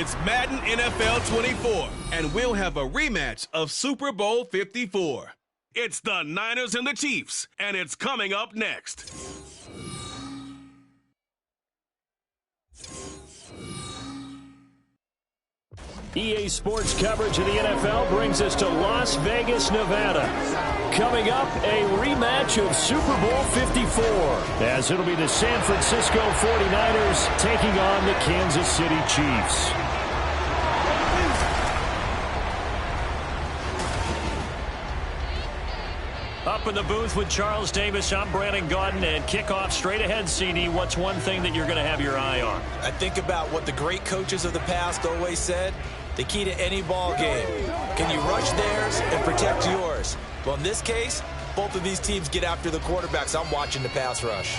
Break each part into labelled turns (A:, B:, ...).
A: It's Madden NFL 24, and we'll have a rematch of Super Bowl 54. It's the Niners and the Chiefs, and it's coming up next.
B: EA Sports coverage of the NFL brings us to Las Vegas, Nevada. Coming up, a rematch of Super Bowl 54, as it'll be the San Francisco 49ers taking on the Kansas City Chiefs. Up in the booth with Charles Davis, I'm Brandon Gaudin, and kickoff straight ahead, CD. What's one thing that you're going to have your eye on?
C: I think about what the great coaches of the past always said. The key to any ball game. Can you rush theirs and protect yours? Well, in this case, both of these teams get after the quarterbacks. I'm watching the pass rush.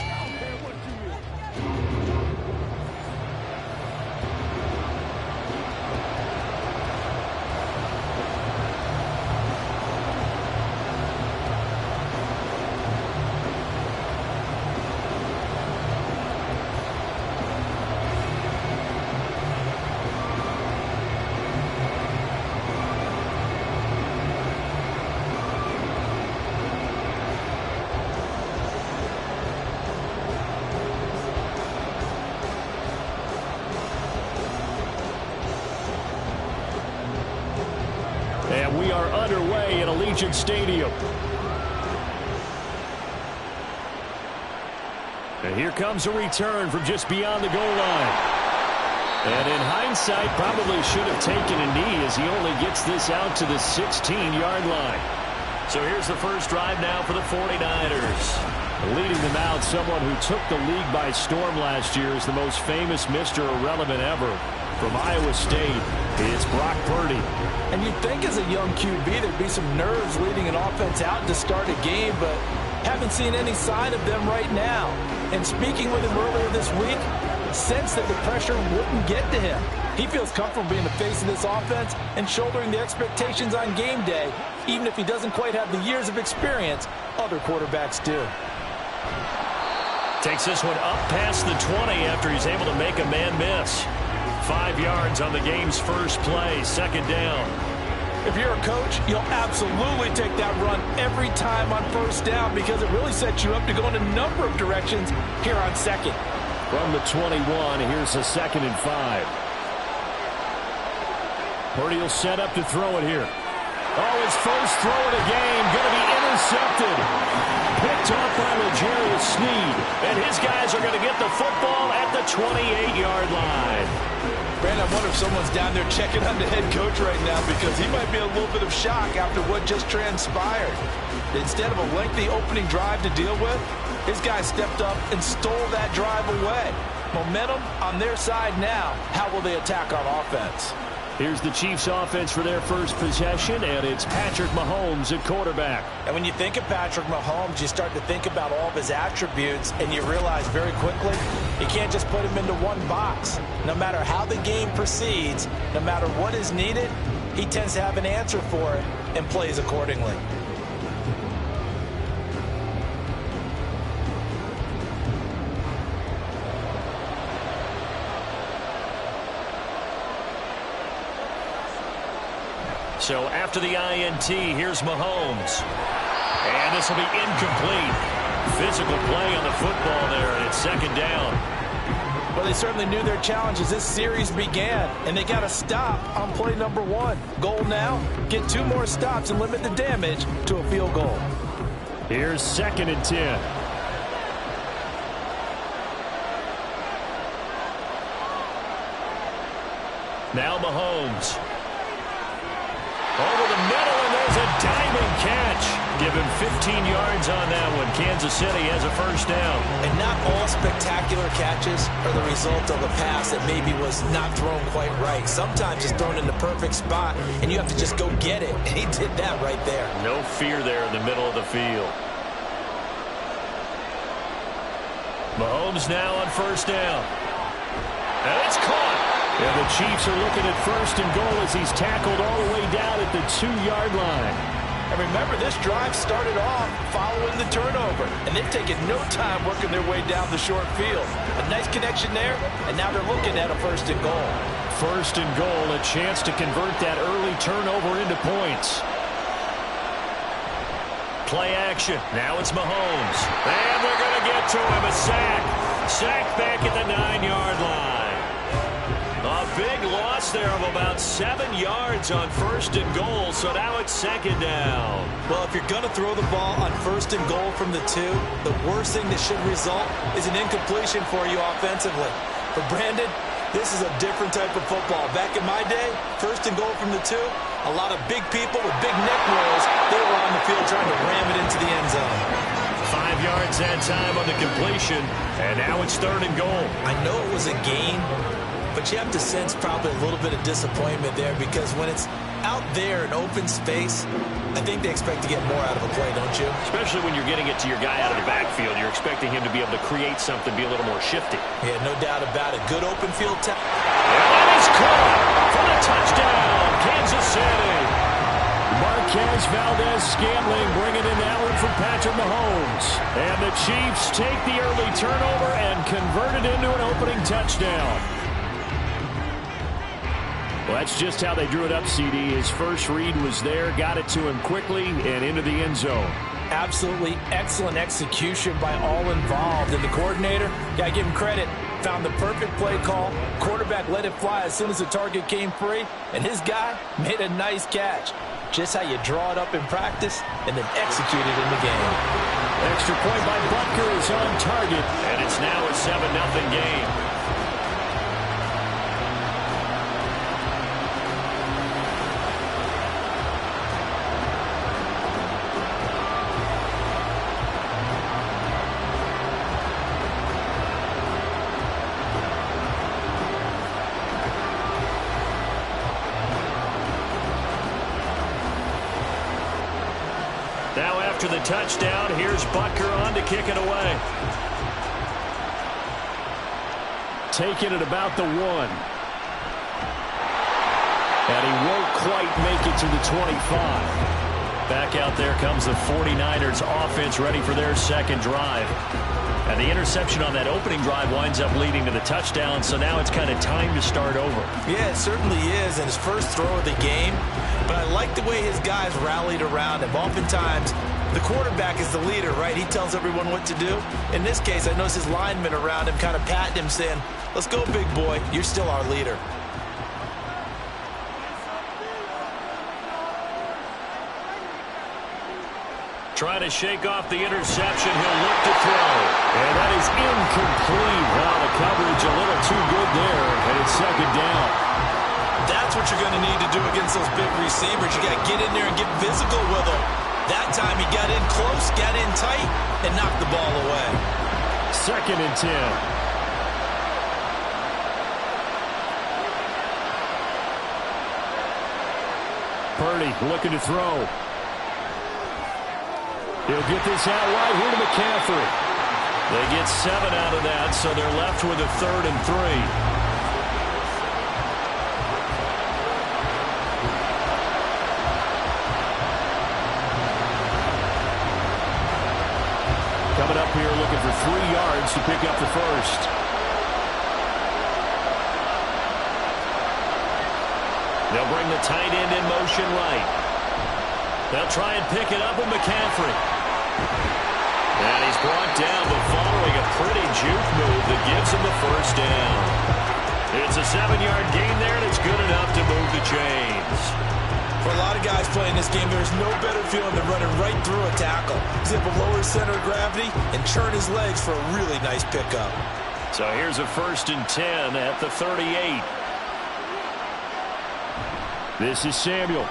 B: And we are underway at Allegiant Stadium. And here comes a return from just beyond the goal line. And in hindsight, probably should have taken a knee as he only gets this out to the 16-yard line. So here's the first drive now for the 49ers. Leading them out, someone who took the league by storm last year is the most famous Mr. Irrelevant ever. From Iowa State, it's Brock Purdy.
C: And you'd think as a young QB there'd be some nerves leading an offense out to start a game, but haven't seen any sign of them right now. And speaking with him earlier this week, sensed that the pressure wouldn't get to him. He feels comfortable being the face of this offense and shouldering the expectations on game day, even if he doesn't quite have the years of experience other quarterbacks do.
B: Takes this one up past the 20 after he's able to make a man miss. 5 yards on the game's first play, second down.
C: If you're a coach, you'll absolutely take that run every time on first down because it really sets you up to go in a number of directions here on second.
B: From the 21, here's a 2nd and 5. Purdy will set up to throw it here. Oh, his first throw of the game, going to be intercepted. Picked off by L'Jarius Sneed. And his guys are going to get the football at the 28-yard line.
C: Brandon, I wonder if someone's down there checking on the head coach right now because he might be in a little bit of shock after what just transpired. Instead of a lengthy opening drive to deal with, his guy stepped up and stole that drive away. Momentum on their side now. How will they attack on offense?
B: Here's the Chiefs offense for their first possession, and it's Patrick Mahomes at quarterback.
C: And when you think of Patrick Mahomes, you start to think about all of his attributes, and you realize very quickly you can't just put him into one box. No matter how the game proceeds, no matter what is needed, he tends to have an answer for it and plays accordingly.
B: So after the INT, here's Mahomes. And this will be incomplete. Physical play on the football there, and it's second down.
C: Well, they certainly knew their challenge as this series began, and they got to stop on play number 1. Goal now, get 2 more stops and limit the damage to a field goal.
B: Here's 2nd and 10. Now Mahomes. Over the middle, and there's a diving catch. Give him 15 yards on that one. Kansas City has a first down.
C: And not all spectacular catches are the result of a pass that maybe was not thrown quite right. Sometimes it's thrown in the perfect spot, and you have to just go get it. And he did that right there.
B: No fear there in the middle of the field. Mahomes now on first down. And it's caught. And the Chiefs are looking at 1st and goal as he's tackled all the way down at the 2-yard line.
C: And remember, this drive started off following the turnover, and they've taken no time working their way down the short field. A nice connection there, and now they're looking at a first and goal.
B: First and goal, a chance to convert that early turnover into points. Play action. Now it's Mahomes. And they're going to get to him. A sack. Sack back at the 9-yard line. A big loss there of about 7 yards on first and goal, so now it's second down.
C: Well, if you're going to throw the ball on first and goal from the 2, the worst thing that should result is an incompletion for you offensively. For Brandon, this is a different type of football. Back in my day, first and goal from the 2, a lot of big people with big neck rolls, they were on the field trying to ram it into the end zone.
B: 5 yards that time on the completion, and now it's third and goal.
C: I know it was a gain, but you have to sense probably a little bit of disappointment there because when it's out there in open space, I think they expect to get more out of a play, don't you?
B: Especially when you're getting it to your guy out of the backfield. You're expecting him to be able to create something, be a little more shifty.
C: Yeah, no doubt about it. Good open field tackle.
B: And he's caught for the touchdown, Kansas City. Marquez Valdez-Scantling bringing in that one from Patrick Mahomes. And the Chiefs take the early turnover and convert it into an opening touchdown. Well, that's just how they drew it up, CD. His first read was there, got it to him quickly, and into the end zone.
C: Absolutely excellent execution by all involved. And the coordinator, got to give him credit, found the perfect play call. Quarterback let it fly as soon as the target came free, and his guy made a nice catch. Just how you draw it up in practice and then execute it in the game.
B: Extra point by Butker is on target, and it's now a 7-0 game. Now after the touchdown, here's Butker on to kick it away. Taking it about the 1. And he won't quite make it to the 25. Back out there comes the 49ers offense ready for their second drive. And the interception on that opening drive winds up leading to the touchdown, so now it's kind of time to start over.
C: Yeah, it certainly is, and his first throw of the game. But I like the way his guys rallied around him. Oftentimes, the quarterback is the leader, right? He tells everyone what to do. In this case, I noticed his linemen around him kind of patting him, saying, "Let's go, big boy. You're still our leader."
B: Trying to shake off the interception. He'll look to throw. And that is incomplete. Wow, the coverage a little too good there. And it's second down.
C: That's what you're going to need to do against those big receivers. You got to get in there and get physical with them. That time he got in close, got in tight, and knocked the ball away.
B: Second and 10. Purdy looking to throw. He'll get this out wide here to McCaffrey. They get 7 out of that, so they're left with a 3rd and 3. Coming up here looking for 3 yards to pick up the first. They'll bring the tight end in motion right. They'll try and pick it up with McCaffrey. And he's brought down, but following a pretty juke move that gives him the first down. It's a 7-yard gain there, and it's good enough to move the chains.
C: For a lot of guys playing this game, there's no better feeling than running right through a tackle. He's able to lower his center of gravity and churn his legs for a really nice pickup.
B: So here's a 1st and 10 at the 38. This is Samuel.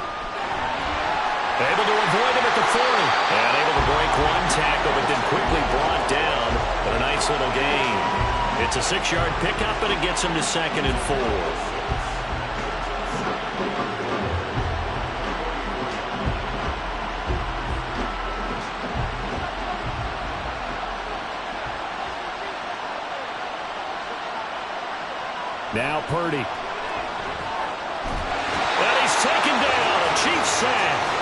B: Able to avoid him at the 40. And able to break one tackle, but then quickly brought down. But a nice little gain. It's a 6-yard pickup, and it gets him to 2nd and 4. Now Purdy. And he's taken down. A Chiefs sack.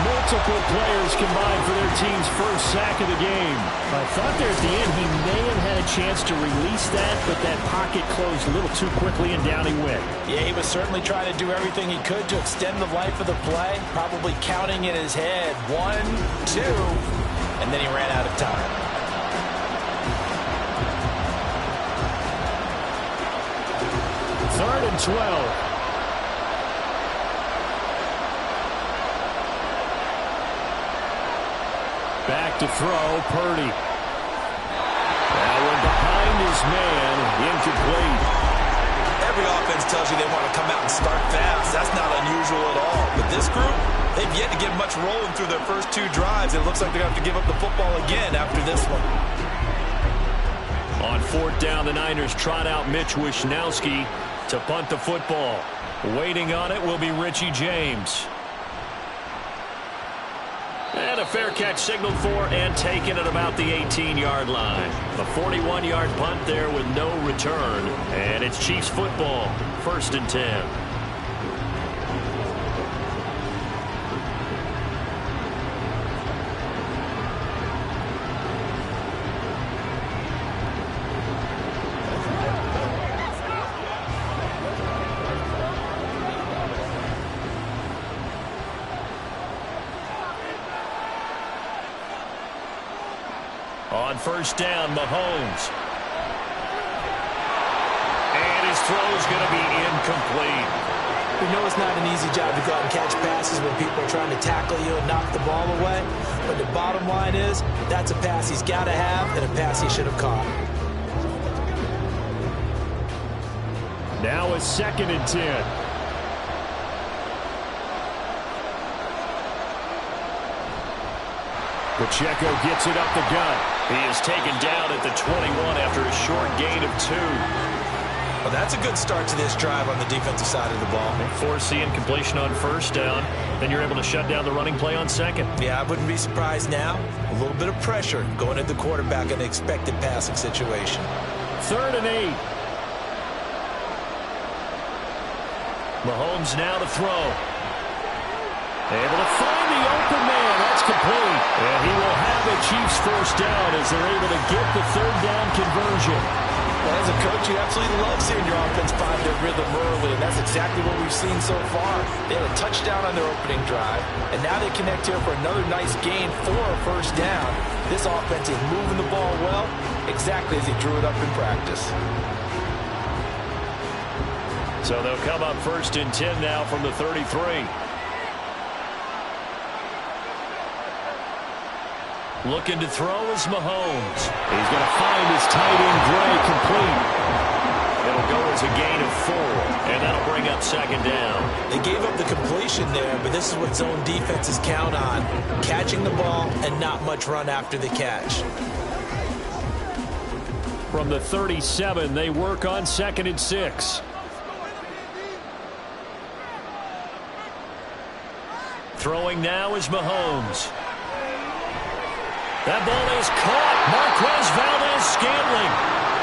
B: Multiple players combined for their team's first sack of the game. I thought there at the end he may have had a chance to release that, but that pocket closed a little too quickly, and down he went. Yeah, he was certainly trying to do everything he could to extend the life of the play, probably counting in his head 1, 2, and then he ran out of time. Third and 12. Back to throw, Purdy. That one behind his man, incomplete.
C: Every offense tells you they want to come out and start fast. That's not unusual at all. But this group, they've yet to get much rolling through their first 2 drives. It looks like they're going to have to give up the football again after this one.
B: On 4th down, the Niners trot out Mitch Wishnowski to punt the football. Waiting on it will be Richie James. And a fair catch signaled for and taken at about the 18-yard line. A 41-yard punt there with no return. And it's Chiefs football, 1st and 10. On 1st down, Mahomes. And his throw is going to be incomplete.
C: We know it's not an easy job to go out and catch passes when people are trying to tackle you and knock the ball away. But the bottom line is, that's a pass he's got to have and a pass he should have caught.
B: Now a 2nd and 10. Pacheco gets it up the gut. He is taken down at the 21 after a short gain of 2.
C: Well, that's a good start to this drive on the defensive side of the ball.
B: Forcing incompletion on 1st down. Then you're able to shut down the running play on 2nd.
C: Yeah, I wouldn't be surprised now. A little bit of pressure going at the quarterback in the expected passing situation.
B: 3rd and 8. Mahomes now to throw. Able to find the open man. That's complete. And he will have a Chiefs 1st down as they're able to get the 3rd down conversion.
C: Well, as a coach, you absolutely love seeing your offense find their rhythm early, and that's exactly what we've seen so far. They had a touchdown on their opening drive, and now they connect here for another nice gain for a 1st down. This offense is moving the ball well, exactly as he drew it up in practice.
B: So they'll come up 1st and 10 now from the 33. Looking to throw is Mahomes. He's going to find his tight end Gray complete. It'll go as a gain of 4, and that'll bring up 2nd down.
C: They gave up the completion there, but this is what zone defenses count on. Catching the ball and not much run after the catch.
B: From the 37, they work on 2nd and 6. Throwing now is Mahomes. That ball is caught. Marquez Valdes-Scantling.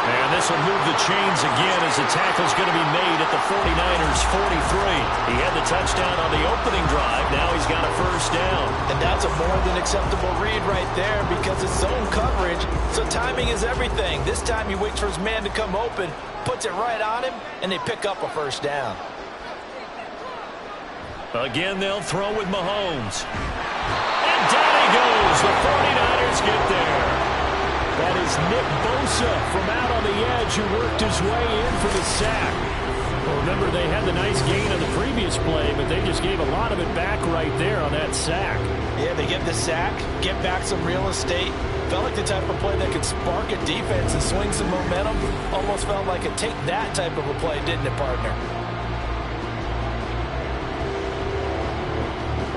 B: And this will move the chains again as the tackle's going to be made at the 49ers 43. He had the touchdown on the opening drive. Now he's got a 1st down.
C: And that's a more than acceptable read right there because it's zone coverage, so timing is everything. This time he waits for his man to come open, puts it right on him, and they pick up a 1st down.
B: Again, they'll throw with Mahomes. And down he goes. The 49ers get there. That is Nick Bosa from out on the edge who worked his way in for the sack. Well, remember, they had the nice gain on the previous play, but they just gave a lot of it back right there on that sack.
C: Yeah, they get the sack, get back some real estate. Felt like the type of play that could spark a defense and swing some momentum. Almost felt like a take that type of a play, didn't it, partner?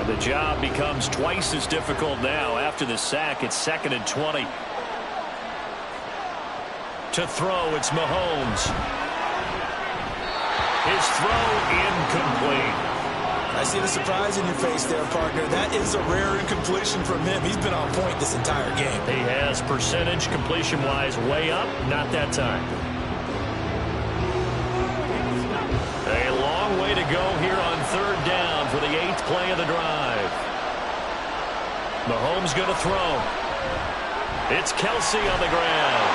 B: And the job becomes twice as difficult now. After the sack, it's 2nd and 20. To throw, it's Mahomes. His throw incomplete.
C: I see the surprise in your face there, partner. That is a rare incompletion from him. He's been on point this entire game.
B: He has percentage completion-wise way up. Not that time. A long way to go here on 3rd down for the 8th play of the drive. Mahomes going to throw. It's Kelsey on the ground.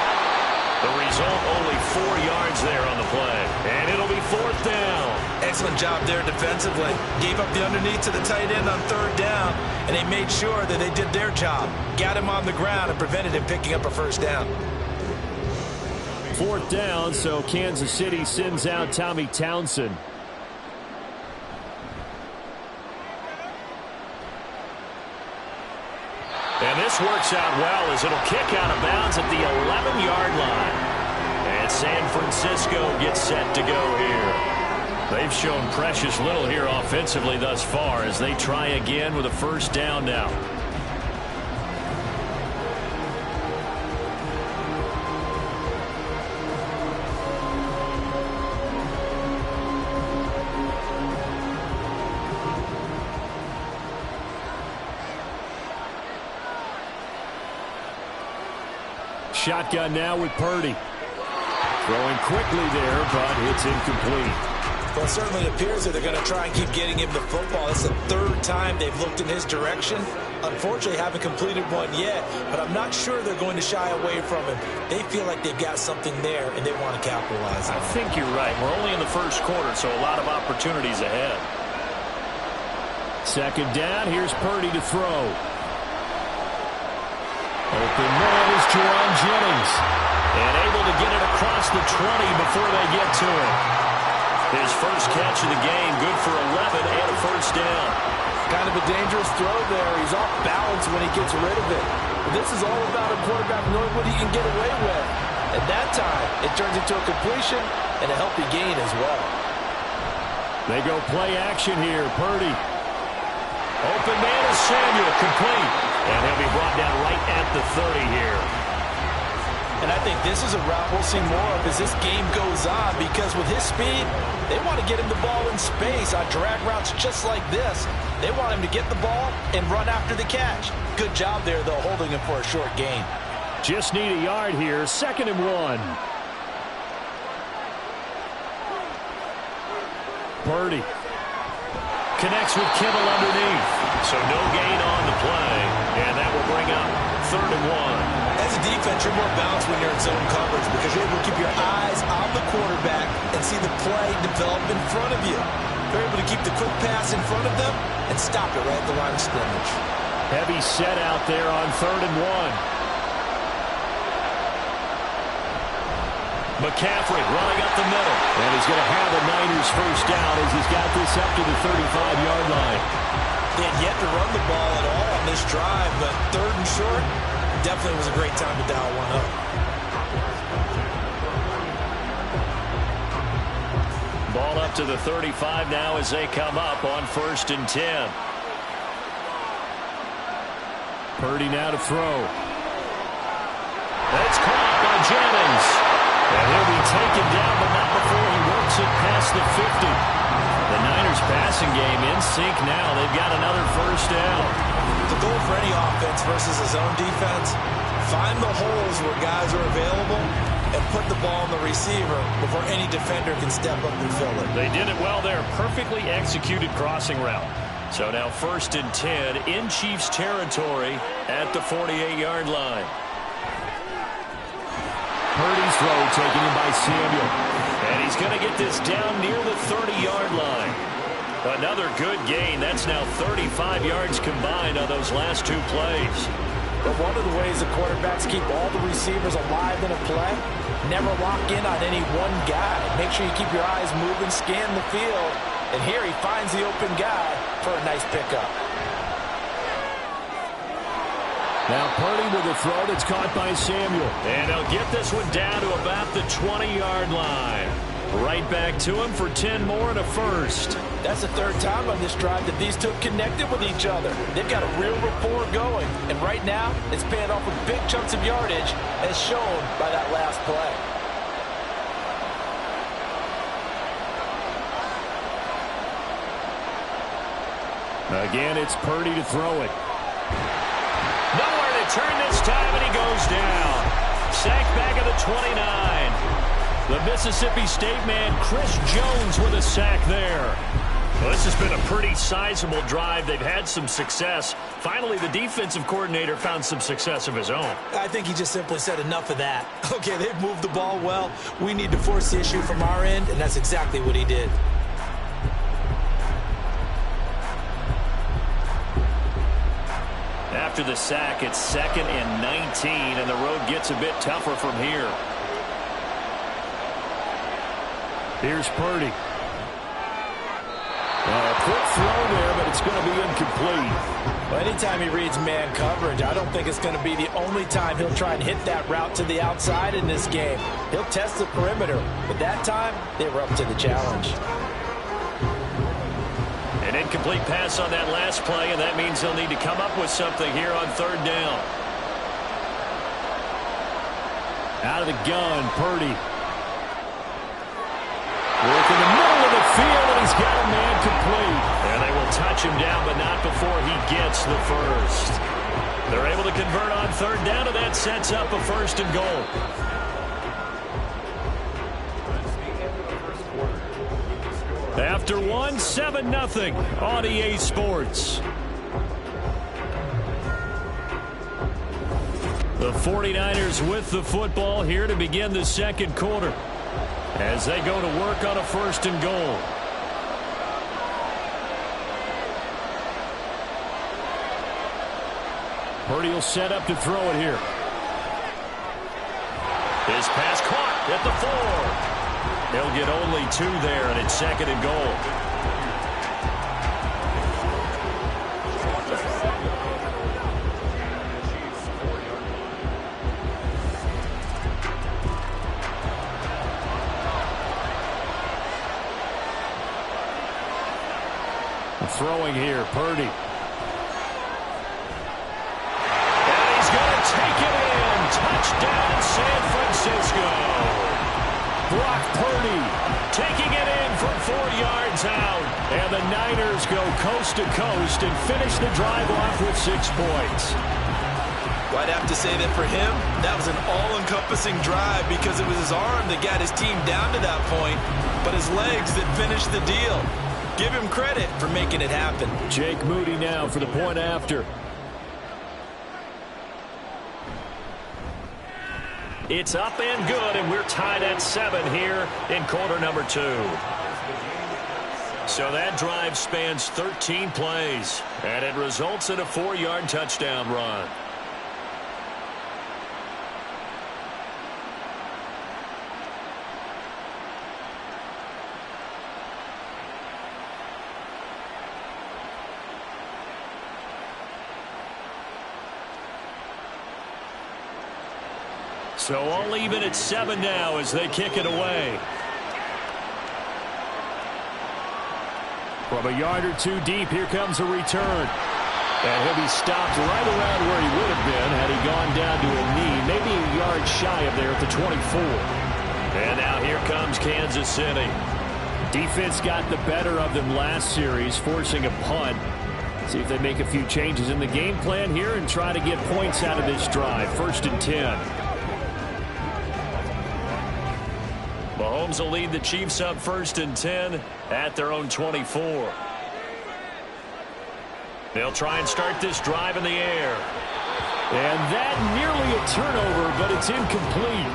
B: The result, only 4 yards there on the play. And it'll be 4th down.
C: Excellent job there defensively. Gave up the underneath to the tight end on 3rd down, and they made sure that they did their job. Got him on the ground and prevented him picking up a 1st down.
B: 4th down, so Kansas City sends out Tommy Townsend. And this works out well as it'll kick out of bounds at the 11-yard line. And San Francisco gets set to go here. They've shown precious little here offensively thus far as they try again with a 1st down now. Shotgun now with Purdy. Throwing quickly there, but it's incomplete.
C: Well, it certainly appears that they're going to try and keep getting him the football. It's the 3rd time they've looked in his direction. Unfortunately, haven't completed one yet, but I'm not sure they're going to shy away from him. They feel like they've got something there, and they want to capitalize on it.
B: I think you're right. We're only in the 1st quarter, so a lot of opportunities ahead. 2nd down, here's Purdy to throw. Open man is Jerron Jennings. And able to get it across the 20 before they get to him. His first catch of the game, good for 11 and a 1st down.
C: Kind of a dangerous throw there. He's off balance when he gets rid of it. But this is all about a quarterback knowing what he can get away with. At that time, it turns into a completion and a healthy gain as well.
B: They go play action here. Purdy. Open man is Samuel, complete. And he'll be brought down right at the 30 here.
C: And I think this is a route we'll see more of as this game goes on, because with his speed, they want to get him the ball in space on drag routes just like this. They want him to get the ball and run after the catch. Good job there, though, holding him for a short gain.
B: Just need a yard here, 2nd and 1. Purdy connects with Kittle underneath. So no gain on the play, and that will bring up 3rd and 1.
C: As a defense, you're more balanced when you're in zone coverage because you're able to keep your eyes on the quarterback and see the play develop in front of you. You're able to keep the quick pass in front of them and stop it right at the line of scrimmage.
B: Heavy set out there on 3rd and 1. McCaffrey running up the middle. And he's going to have the Niners 1st down as he's got this up to the 35-yard line.
C: They had yet to run the ball at all on this drive, but 3rd and short definitely was a great time to dial one up.
B: Ball up to the 35 now as they come up on 1st and 10. Purdy now to throw. That's caught by Jennings. And he'll be taken down, but not before he works it past the 50. The Niners passing game in sync now. They've got another 1st down.
C: The goal for any offense versus a zone defense, find the holes where guys are available and put the ball on the receiver before any defender can step up and fill it.
B: They did it well there. Perfectly executed crossing route. So now 1st and 10 in Chiefs territory at the 48-yard line. Purdy's throw taken in by Samuel. And he's going to get this down near the 30-yard line. Another good gain. That's now 35 yards combined on those last 2 plays.
C: But one of the ways the quarterbacks keep all the receivers alive in a play, never lock in on any one guy. Make sure you keep your eyes moving, scan the field. And here he finds the open guy for a nice pickup.
B: Now Purdy with a throw that's caught by Samuel. And they'll get this one down to about the 20-yard line. Right back to him for 10 more and a 1st.
C: That's the 3rd time on this drive that these two connected with each other. They've got a real rapport going. And right now, it's paying off with big chunks of yardage as shown by that last play.
B: Again, it's Purdy to throw it. Nowhere to turn this time, and he goes down. Sacked back at the 29. The Mississippi State man, Chris Jones, with a sack there. Well, this has been a pretty sizable drive. They've had some success. Finally, the defensive coordinator found some success of his own.
C: I think he just simply said enough of that. Okay, they've moved the ball well. We need to force the issue from our end, and that's exactly what he did.
B: After the sack, it's 2nd and 19, and the road gets a bit tougher from here. Here's Purdy. A quick throw there, but it's going to be incomplete.
C: Well, anytime he reads man coverage, I don't think it's going to be the only time he'll try and hit that route to the outside in this game. He'll test the perimeter, but that time, they were up to the challenge.
B: An incomplete pass on that last play, and that means they'll need to come up with something here on 3rd down. Out of the gun, Purdy. Work in the middle of the field, and he's got a man complete. And they will touch him down, but not before he gets the first. They're able to convert on 3rd down, and that sets up a 1st and goal. After one, 7-0 on EA Sports. The 49ers with the football here to begin the 2nd quarter, as they go to work on a 1st and goal. Purdy will set up to throw it here. His pass caught at the 4. They'll get only 2 there, and it's 2nd and goal. Throwing here, Purdy. And he's going to take it in. Touchdown, San Francisco. Brock Purdy taking it in from 4 yards out. And the Niners go coast to coast and finish the drive off with 6 points.
C: Well, I'd have to say that for him, that was an all-encompassing drive because it was his arm that got his team down to that point, but his legs that finished the deal. Give him credit for making it happen.
B: Jake Moody now for the point after. It's up and good, and we're tied at 7 here in quarter number 2. So that drive spans 13 plays, and it results in a 4-yard touchdown run. So all even at 7 now as they kick it away. From a yard or 2 deep, here comes a return. And he'll be stopped right around where he would have been had he gone down to a knee, maybe a yard shy of there at the 24. And now here comes Kansas City. Defense got the better of them last series, forcing a punt. See if they make a few changes in the game plan here and try to get points out of this drive. 1st and 10. Mahomes will lead the Chiefs up 1st and 10 at their own 24. They'll try and start this drive in the air. And that nearly a turnover, but it's incomplete.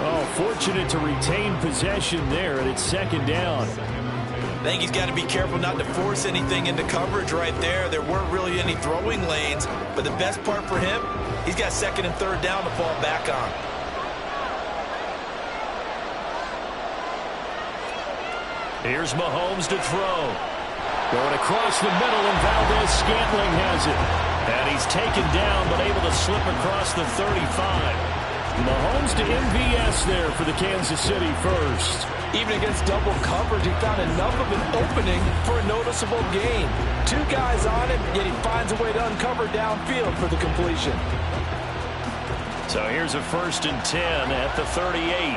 B: Oh, fortunate to retain possession there, and it's 2nd down.
C: I think he's got to be careful not to force anything into coverage right there. There weren't really any throwing lanes, but the best part for him, he's got 2nd and 3rd down to fall back on.
B: Here's Mahomes to throw. Going across the middle, and Valdez-Scantling has it. And he's taken down, but able to slip across the 35. Mahomes to MVS there for the Kansas City first.
C: Even against double coverage, he found enough of an opening for a noticeable gain. 2 guys on him, yet he finds a way to uncover downfield for the completion.
B: So here's a 1st and 10 at the 38.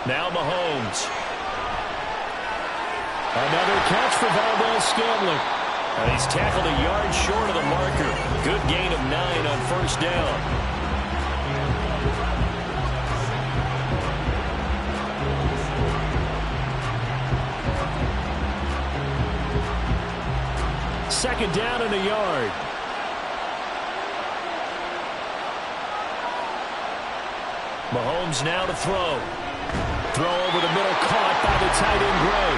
B: Now Mahomes. Another catch for Valdez-Scantling. And he's tackled a yard short of the marker. Good gain of 9 on 1st down. second down and a yard. Mahomes now to throw. Throw over the middle, caught by the tight end Gray.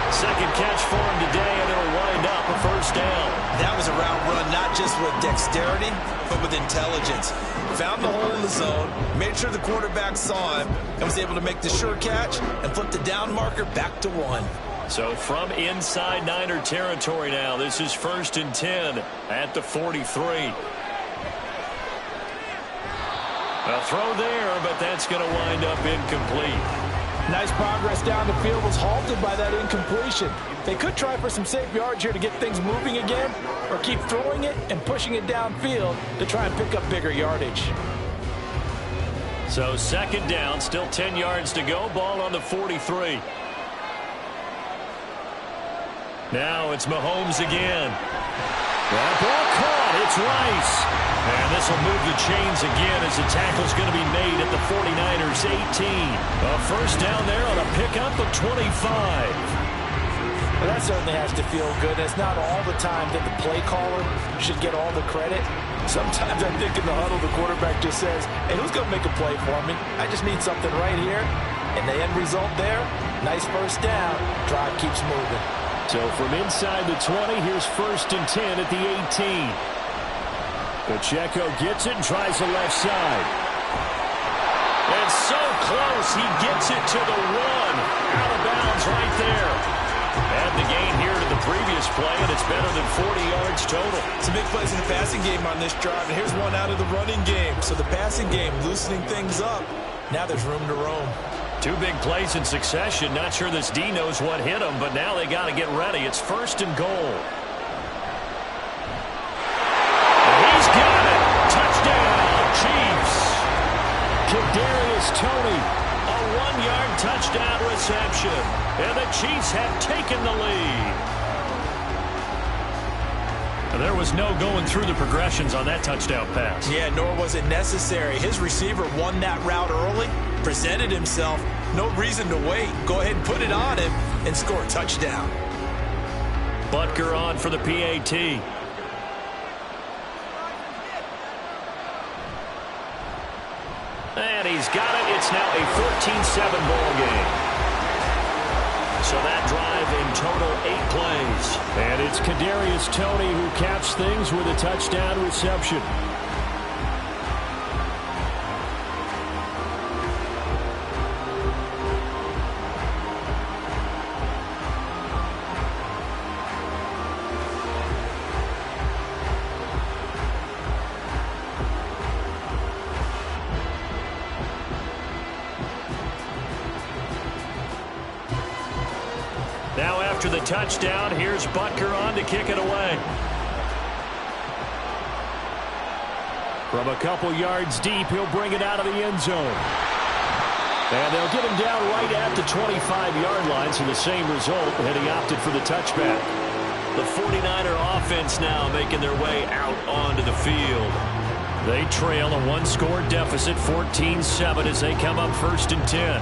B: Second catch for him today, and it'll wind up a first down.
C: That was a route run, not just with dexterity, but with intelligence. Found the hole in the zone, made sure the quarterback saw him, and was able to make the sure catch and flip the down marker back to 1.
B: So from inside Niner territory now, this is 1st and 10 at the 43. A throw there, but that's going to wind up incomplete.
C: Nice progress down the field was halted by that incompletion. They could try for some safe yards here to get things moving again, or keep throwing it and pushing it downfield to try and pick up bigger yardage.
B: So second down, still 10 yards to go, ball on the 43. Now it's Mahomes again. That ball caught, it's Rice. And this will move the chains again as the tackle's going to be made at the 49ers 18. A first down there on a pickup of 25.
C: Well, that certainly has to feel good. It's not all the time that the play caller should get all the credit. Sometimes I think in the huddle the quarterback just says, hey, who's going to make a play for me? I just need something right here. And the end result there, nice first down. Drive keeps moving.
B: So from inside the 20, here's 1st and 10 at the 18. Pacheco gets it and tries the left side. It's so close. He gets it to the 1. Out of bounds right there. Add the gain here to the previous play, and it's better than 40 yards total.
C: Some big plays in the passing game on this drive, and here's one out of the running game. So the passing game loosening things up. Now there's room to roam.
B: 2 big plays in succession. Not sure this D knows what hit him, but now they got to get ready. It's 1st and goal. He's got it. Touchdown, Chiefs. Kadarius Toney, a 1-yard touchdown reception. And the Chiefs have taken the lead. There was no going through the progressions on that touchdown pass.
C: Yeah, nor was it necessary. His receiver won that route early, presented himself. No reason to wait. Go ahead and put it on him and score a touchdown.
B: Butker on for the PAT. And he's got it. It's now a 14-7 ball game. So that drive in total 8 plays. And it's Kadarius Toney who caps things with a touchdown reception. Now after the touchdown, here's Butker on to kick it away. From a couple yards deep, he'll bring it out of the end zone. And they'll get him down right at the 25-yard line, so the same result, and he opted for the touchback. The 49er offense now making their way out onto the field. They trail a 1-score deficit, 14-7, as they come up 1st and 10.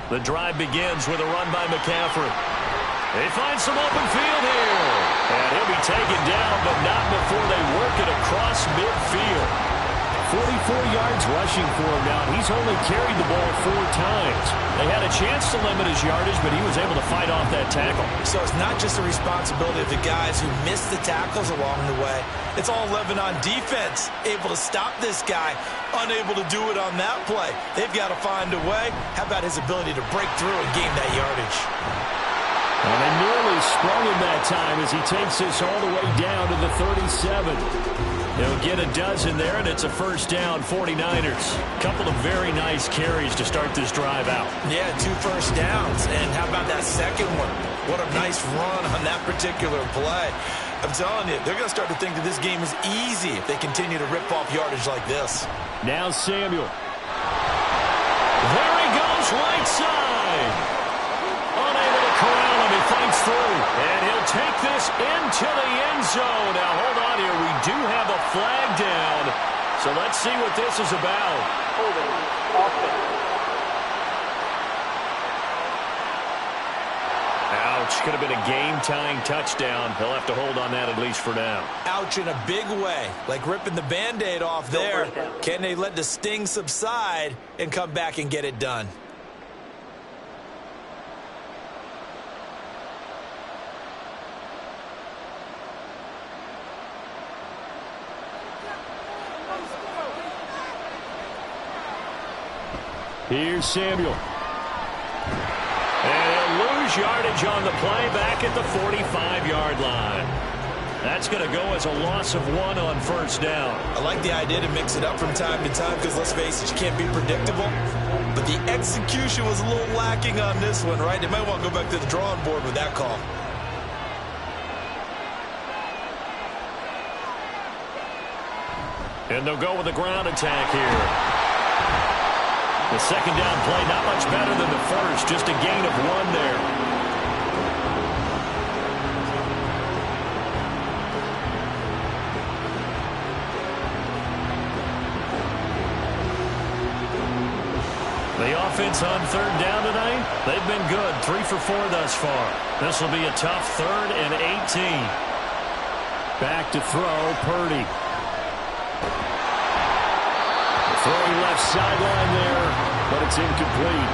B: The drive begins with a run by McCaffrey. They find some open field here. And he'll be taken down, but not before they work it across midfield. 44 yards rushing for him now. He's only carried the ball 4 times. They had a chance to limit his yardage, but he was able to fight off that tackle.
C: So it's not just the responsibility of the guys who missed the tackles along the way. It's all 11 on defense, able to stop this guy, unable to do it on that play. They've got to find a way. How about his ability to break through and gain that yardage?
B: And they nearly sprung him that time as he takes this all the way down to the 37. He'll get a dozen there, and it's a first down, 49ers. Couple of very nice carries to start this drive out.
C: Yeah, 2 first downs. And how about that second one? What a nice run on that particular play. I'm telling you, they're going to start to think that this game is easy if they continue to rip off yardage like this.
B: Now Samuel. There he goes, right side. Unable to corral him, he fights through. And he'll take this into the end zone. Now, hold on here. We do have a flag down. So let's see what this is about.
D: Holding offense.
B: Ouch. Could have been a game-tying touchdown. He'll have to hold on that at least for now.
C: Ouch in a big way. Like ripping the Band-Aid off there. Can they let the sting subside and come back and get it done?
B: Here's Samuel. And he'll lose yardage on the play back at the 45-yard line. That's going to go as a loss of 1 on first down.
C: I like the idea to mix it up from time to time because, let's face it, you can't be predictable. But the execution was a little lacking on this one, right? They might want to go back to the drawing board with that call.
B: And they'll go with a ground attack here. The second down play, not much better than the first, just a gain of 1 there. The offense on third down tonight, they've been good, 3 for 4 thus far. This will be a tough 3rd and 18. Back to throw, Purdy. Throwing left sideline there, but it's incomplete.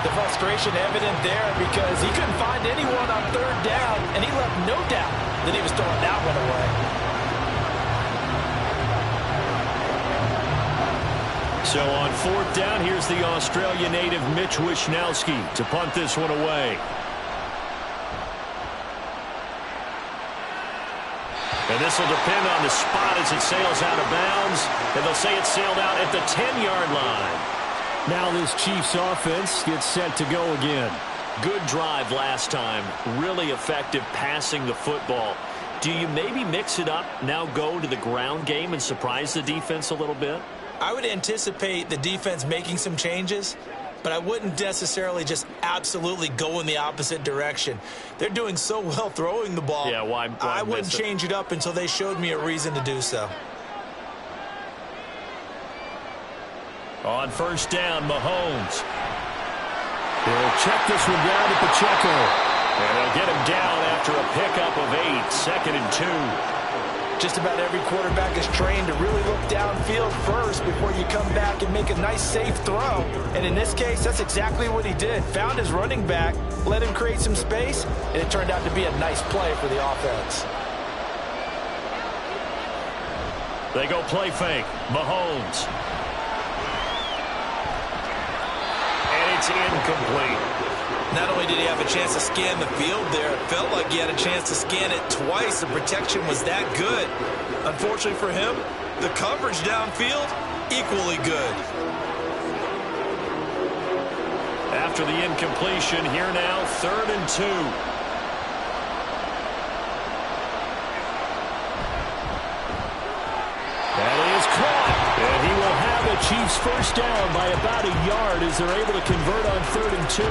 C: The frustration evident there because he couldn't find anyone on third down, and he left no doubt that he was throwing that one away.
B: So on 4th down, here's the Australia native Mitch Wishnowsky to punt this one away. And this will depend on the spot as it sails out of bounds. And they'll say it sailed out at the 10-yard line.
E: Now this Chiefs offense gets set to go again.
B: Good drive last time. Really effective passing the football. Do you maybe mix it up, now go to the ground game and surprise the defense a little bit?
C: I would anticipate the defense making some changes, but I wouldn't necessarily just absolutely go in the opposite direction. They're doing so well throwing the ball.
B: Yeah, why
C: I wouldn't change it up until they showed me a reason to do so.
B: On first down, Mahomes.
E: He'll check this one down to Pacheco.
B: And they'll get him down after a pickup of 8, 2nd and 2.
C: Just about every quarterback is trained to really look downfield first before you come back and make a nice, safe throw. And in this case, that's exactly what he did. Found his running back, let him create some space, and it turned out to be a nice play for the offense.
B: They go play fake. Mahomes. And it's incomplete.
C: Not only did he have a chance to scan the field there, it felt like he had a chance to scan it twice. The protection was that good. Unfortunately for him, the coverage downfield, equally good.
B: After the incompletion, here now, 3rd and 2.
E: That is caught. And he will have a Chiefs first down by about a yard as they're able to convert on 3rd and 2.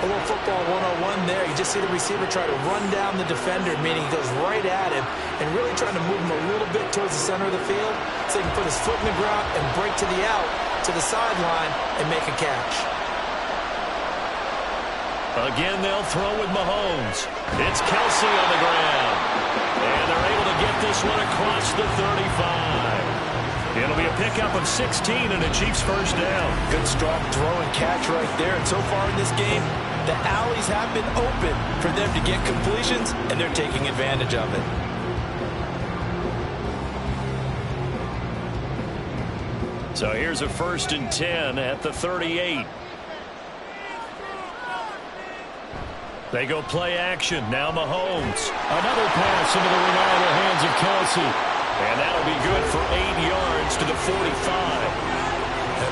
C: A little football 101 there. You just see the receiver try to run down the defender, meaning he goes right at him and really trying to move him a little bit towards the center of the field so he can put his foot in the ground and break to the out, to the sideline, and make a catch.
B: Again, they'll throw with Mahomes. It's Kelsey on the ground. And they're able to get this one across the 35. It'll be a pickup of 16 and a Chiefs first down.
C: Good, strong throw and catch right there. And so far in this game, the alleys have been open for them to get completions, and they're taking advantage of it.
B: So here's a 1st and 10 at the 38. They go play action. Now Mahomes.
E: Another pass into the reliable hands of Kelsey.
B: And that'll be good for 8 yards to the 45.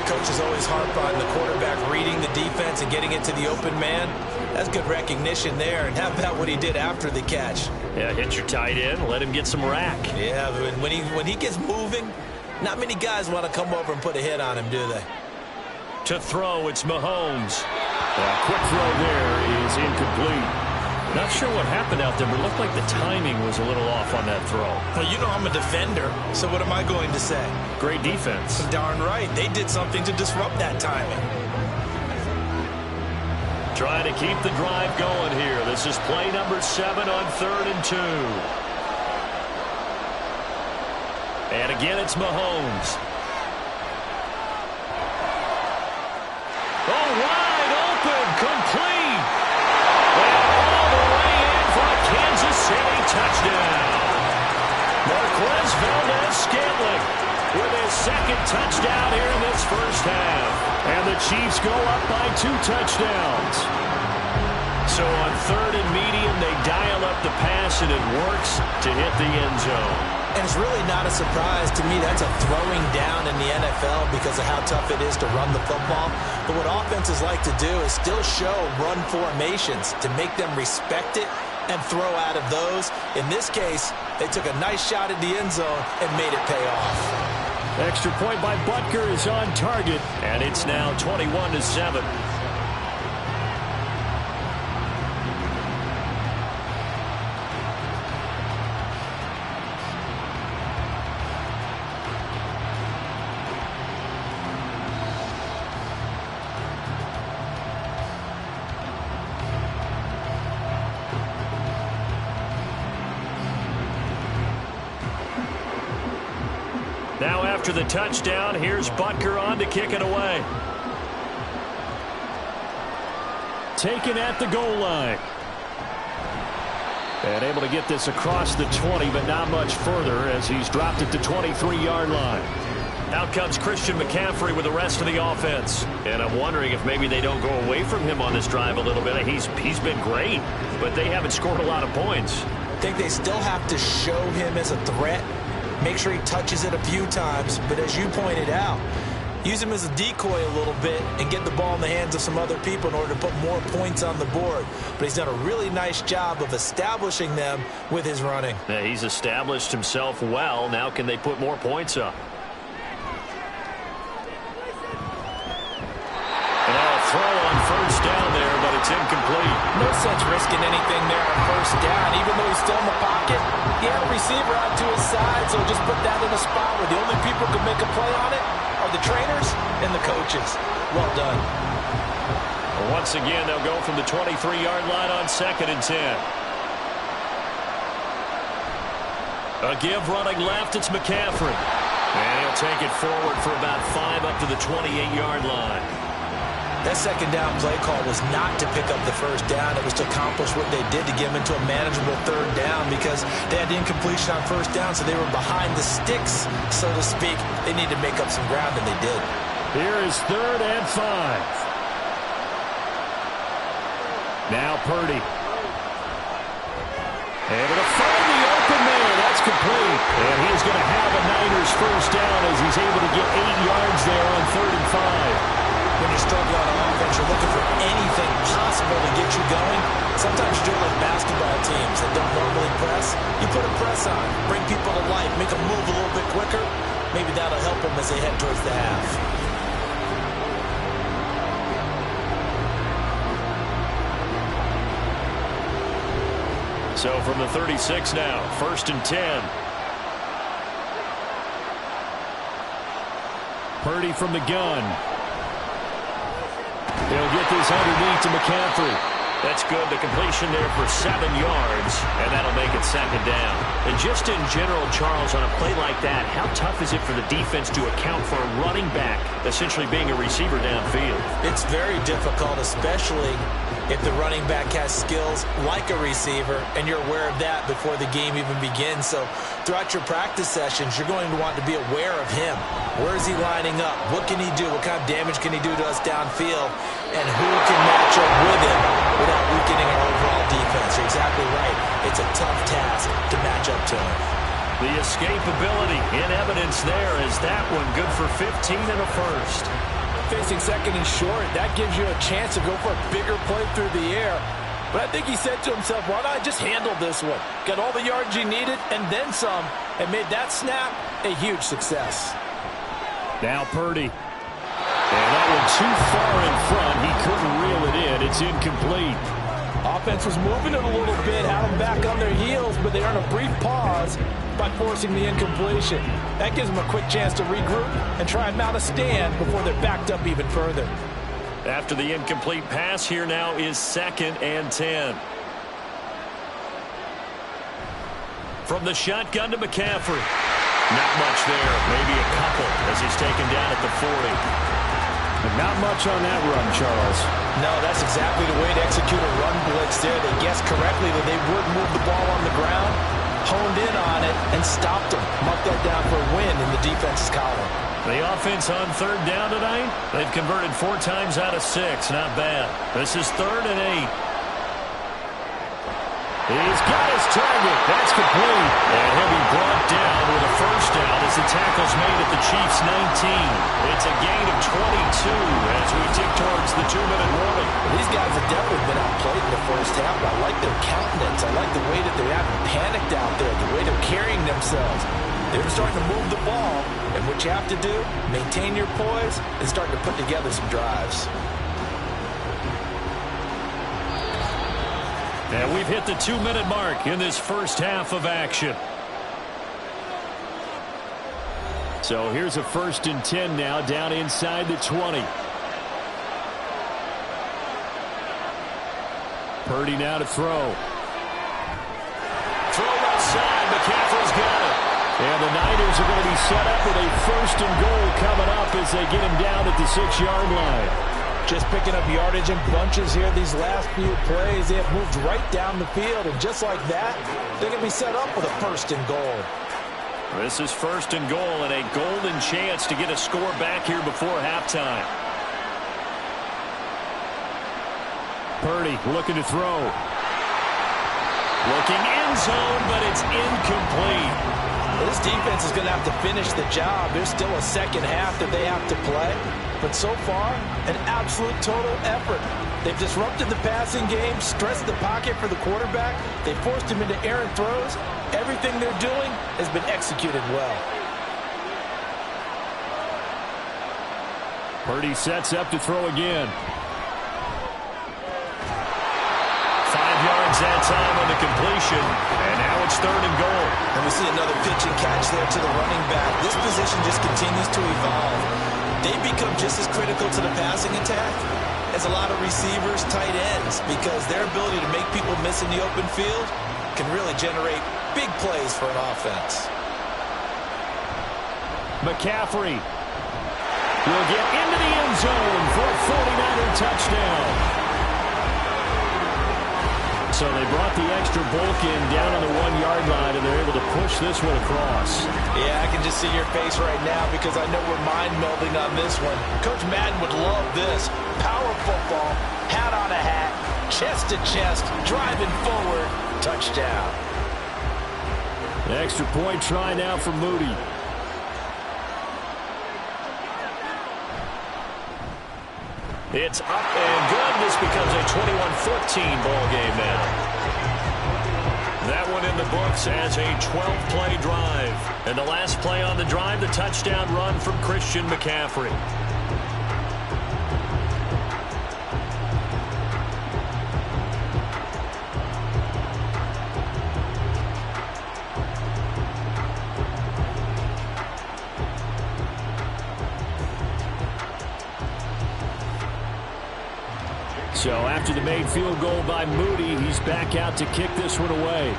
C: Coaches always harp on the quarterback reading the defense and getting it to the open man. That's good recognition there. And how about what he did after the catch?
B: Yeah, hit your tight end, let him get some rack.
C: Yeah, but when he gets moving, not many guys want to come over and put a hit on him, do they?
B: To throw, it's Mahomes.
E: A quick throw there is incomplete.
B: Not sure what happened out there, but it looked like the timing was a little off on that throw.
C: Well, you know I'm a defender, so what am I going to say?
B: Great defense.
C: Darn right. They did something to disrupt that timing.
B: Trying to keep the drive going here. This is play number 7 on 3rd and 2. And again, it's Mahomes. Oh, wide open, complete. And all the way in for a Kansas City touchdown. Marquez Valdez-Scantling with his second touchdown here in this first half. And the Chiefs go up by 2 touchdowns. So on 3rd and medium, they dial up the pass, and it works to hit the end zone.
C: And it's really not a surprise to me. That's a throwing down in the NFL because of how tough it is to run the football. But what offenses like to do is still show run formations to make them respect it and throw out of those. In this case, they took a nice shot at the end zone and made it pay off.
B: Extra point by Butker is on target, and it's now 21-7. Now after the touchdown, here's Butker on to kick it away. Taken at the goal line. And able to get this across the 20, but not much further as he's dropped it to 23-yard line. Out comes Christian McCaffrey with the rest of the offense. And I'm wondering if maybe they don't go away from him on this drive a little bit. He's been great, but they haven't scored a lot of points.
C: I think they still have to show him as a threat. Make sure he touches it a few times, but as you pointed out, use him as a decoy a little bit and get the ball in the hands of some other people in order to put more points on the board. But he's done a really nice job of establishing them with his running.
B: Yeah, he's established himself well. Now can they put more points up? And now a throw on first down there, but it's incomplete.
C: No sense risking anything there on first down. Even though he's still in the pocket, he had a receiver out to his side, so just put that in a spot where the only people who can make a play on it are the trainers and the coaches. Well done.
B: Well, once again, they'll go from the 23-yard line on 2nd and 10. A give running left, it's McCaffrey. And he'll take it forward for about 5 up to the 28-yard line.
C: That second down play call was not to pick up the first down. It was to accomplish what they did to get them into a manageable 3rd down because they had the incompletion on first down, so they were behind the sticks, so to speak. They needed to make up some ground, and they did.
B: Here is 3rd and 5. Now Purdy. Able to find the open man. That's complete. And he's going to have a Niners first down as he's able to get 8 yards there on 3rd and 5.
C: When you're struggling on offense, you're looking for anything possible to get you going. Sometimes you do it like basketball teams that don't normally press. You put a press on, bring people to life, make them move a little bit quicker. Maybe that'll help them as they head towards the half.
B: So from the 36 now, 1st and 10. Purdy from the gun. He'll get this underneath to McCaffrey. That's good. The completion there for 7 yards, and that'll make it 2nd down. And just in general, Charles, on a play like that, how tough is it for the defense to account for a running back essentially being a receiver downfield?
C: It's very difficult, especially if the running back has skills like a receiver, and you're aware of that before the game even begins. So throughout your practice sessions, you're going to want to be aware of him. Where is he lining up? What can he do? What kind of damage can he do to us downfield? And who can match up with him without weakening our overall defense? You're exactly right. It's a tough task to match up to him.
B: The escapability in evidence there. Is that one good for 15 and a first?
C: Facing 2nd and short, that gives you a chance to go for a bigger play through the air. But I think he said to himself, why not just handle this one? Got all the yards you needed and then some, and made that snap a huge success.
B: Now Purdy. And that one too far in front. He couldn't reel it in. It's incomplete.
C: Offense was moving it a little bit, had them back on their heels, but they earned a brief pause by forcing the incompletion. That gives them a quick chance to regroup and try and mount a stand before they're backed up even further.
B: After the incomplete pass, here now is 2nd and 10. From the shotgun to McCaffrey. Not much there, maybe a couple as he's taken down at the 40.
E: But not much on that run, Charles.
C: No, that's exactly the way to execute a run blitz there. They guessed correctly that they would move the ball on the ground, honed in on it, and stopped them. Mark that down for a win in the defense's column.
B: The offense on 3rd down tonight, they've converted 4 times out of 6. Not bad. This is 3rd and 8. He's got his target. That's complete. And he'll be brought down with a 1st down as the tackle's made at the Chiefs' 19. It's a gain of 22 as we tick towards the 2-minute warning.
C: These guys have definitely been outplayed in the first half, but I like their countenance. I like the way that they haven't panicked out there, the way they're carrying themselves. They're starting to move the ball, and what you have to do, maintain your poise, and start to put together some drives.
B: And we've hit the 2-minute mark in this first half of action. So here's a 1st and 10 now, down inside the 20. Purdy now to throw. Throw left side. McCaffrey's got it. And the Niners are going to be set up with a 1st and goal coming up as they get him down at the 6-yard line.
C: Just picking up yardage in bunches here these last few plays. They have moved right down the field, and just like that, they're going to be set up with a 1st and goal.
B: This is 1st and goal and a golden chance to get a score back here before halftime. Purdy looking to throw. Looking end zone, but it's incomplete.
C: This defense is going to have to finish the job. There's still a second half that they have to play. But so far, an absolute total effort. They've disrupted the passing game, stressed the pocket for the quarterback. They forced him into errant throws. Everything they're doing has been executed well.
B: Purdy sets up to throw again. 5 yards that time on the completion. And now it's 3rd and goal.
C: And we see another pitch and catch there to the running back. This position just continues to evolve. They become just as critical to the passing attack as a lot of receivers, tight ends, because their ability to make people miss in the open field can really generate big plays for an offense.
B: McCaffrey will get into the end zone for a 49er touchdown. So they brought the extra bulk in down on the 1-yard line, and they're able to push this one across.
C: Yeah, I can just see your face right now because I know we're mind-melding on this one. Coach Madden would love this. Power football, hat on a hat, chest to chest, driving forward, touchdown.
B: The extra point try now for Moody. It's up and good. This becomes a 21-14 ball game now. That one in the books as a 12-play drive. And the last play on the drive, the touchdown run from Christian McCaffrey. So after the made field goal by Moody, he's back out to kick this one away.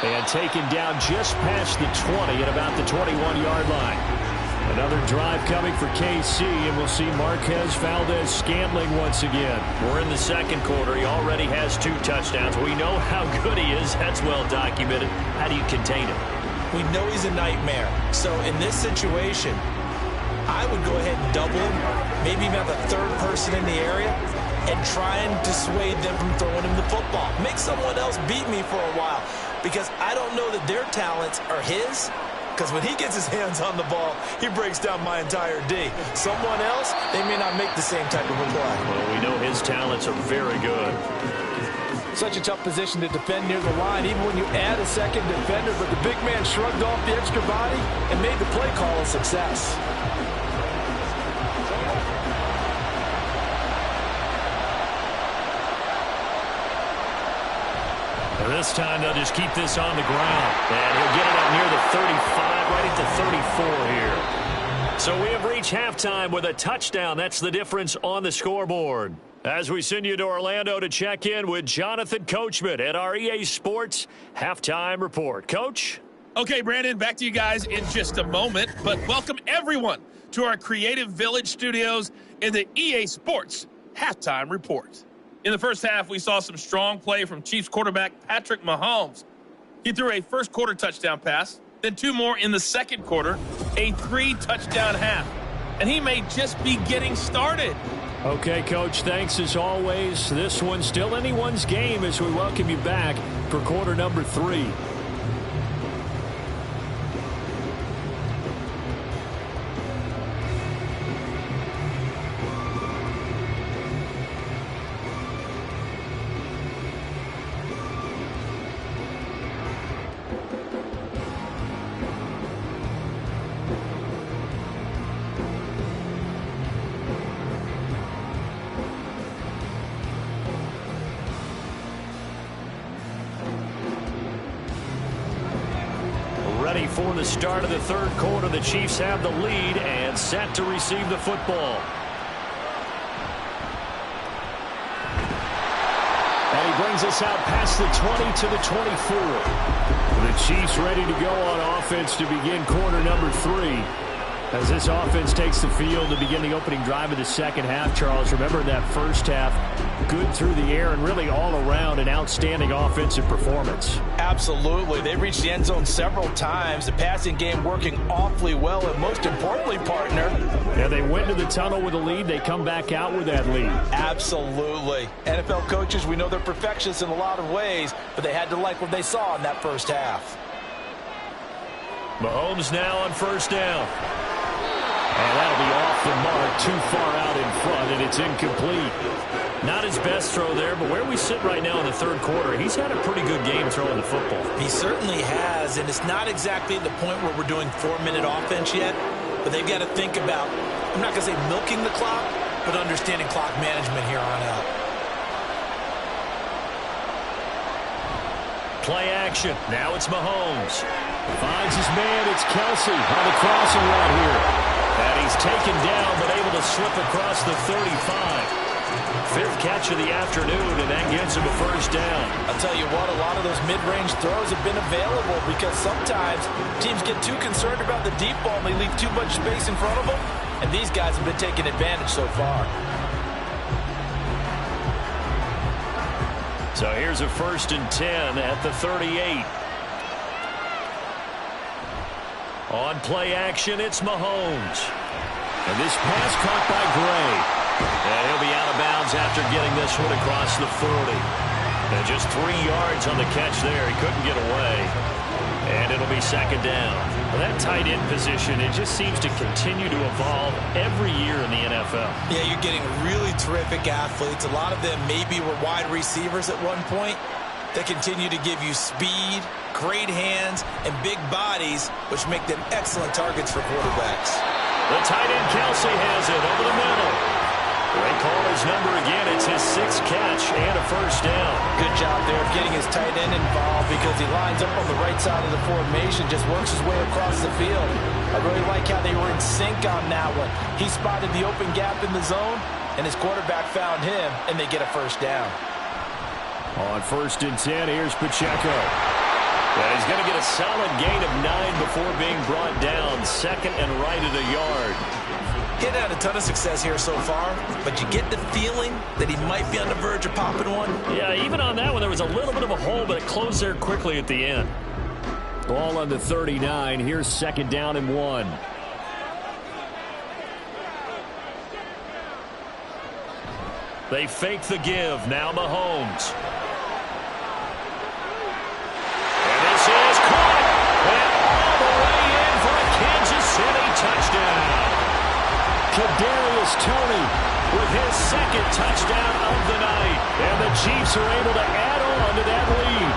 B: And taken down just past the 20 at about the 21-yard line. Another drive coming for KC, and we'll see Marquez Valdez-Scantling once again. We're in the second quarter. He already has 2 touchdowns. We know how good he is. That's well documented. How do you contain him?
C: We know he's a nightmare. So in this situation, I would go ahead and double him, maybe even have a 3rd person in the area, and try and dissuade them from throwing him the football. Make someone else beat me for a while, because I don't know that their talents are his, because when he gets his hands on the ball, he breaks down my entire D. Someone else, they may not make the same type of a play.
B: Well, we know his talents are very good.
C: Such a tough position to defend near the line, even when you add a second defender, but the big man shrugged off the extra body and made the play call a success.
B: This time they'll just keep this on the ground. And he'll get it up near the 35, right at the 34 here. So we have reached halftime with a touchdown. That's the difference on the scoreboard. As we send you to Orlando to check in with Jonathan Coachman at our EA Sports Halftime Report. Coach?
F: Okay, Brandon, back to you guys in just a moment. But welcome everyone to our Creative Village studios in the EA Sports Halftime Report. In the first half, we saw some strong play from Chiefs quarterback Patrick Mahomes. He threw a first-quarter touchdown pass, then 2 more in the second quarter, a 3-touchdown half. And he may just be getting started.
B: Okay, Coach, thanks as always. This one's still anyone's game as we welcome you back for quarter number 3. Ready for the start of the third quarter. The Chiefs have the lead and set to receive the football. And he brings us out past the 20 to the 24. The Chiefs ready to go on offense to begin quarter number 3. As this offense takes the field to begin the opening drive of the second half, Charles, remember that first half, good through the air and really all around an outstanding offensive performance.
C: Absolutely. They reached the end zone several times. The passing game working awfully well, and most importantly, partner.
B: Yeah, they went to the tunnel with a lead. They come back out with that lead.
C: Absolutely. NFL coaches, we know they're perfectionists in a lot of ways, but they had to like what they saw in that first half.
B: Mahomes now on first down. And that'll be off the mark, too far out in front, and it's incomplete. Not his best throw there, but where we sit right now in the third quarter, he's had a pretty good game throwing the football.
C: He certainly has, and it's not exactly the point where we're doing 4-minute offense yet, but they've got to think about, I'm not going to say milking the clock, but understanding clock management here on out.
B: Play action. Now it's Mahomes. Finds his man. It's Kelsey on the crossing route here. And he's taken down, but able to slip across the 35. 5th catch of the afternoon, and that gets him a first down.
C: I'll tell you what, a lot of those mid-range throws have been available because sometimes teams get too concerned about the deep ball and they leave too much space in front of them, and these guys have been taking advantage so far.
B: So here's a 1st and 10 at the 38. On play action, it's Mahomes. And this pass caught by Gray. And he'll be out of bounds after getting this one across the 40. And just 3 yards on the catch there. He couldn't get away. And it'll be 2nd down. Well, that tight end position, it just seems to continue to evolve every year in the NFL.
C: Yeah, you're getting really terrific athletes. A lot of them maybe were wide receivers at one point. They continue to give you speed, great hands, and big bodies, which make them excellent targets for quarterbacks.
B: The tight end Kelsey has it over the middle. They call his number again. It's his 6th catch and a first down.
C: Good job there of getting his tight end involved because he lines up on the right side of the formation, just works his way across the field. I really like how they were in sync on that one. He spotted the open gap in the zone, and his quarterback found him, and they get a first down.
B: On 1st and 10, here's Pacheco. And he's going to get a solid gain of 9 before being brought down. 2nd and right at a yard.
C: He's had a ton of success here so far, but you get the feeling that he might be on the verge of popping one.
B: Yeah, even on that one, there was a little bit of a hole, but it closed there quickly at the end. Ball on the 39. Here's 2nd down and 1. They fake the give. Now Mahomes. And this is caught. And all the way in for a Kansas City touchdown. Kadarius Toney with his 2nd touchdown of the night. And the Chiefs are able to add on to that lead.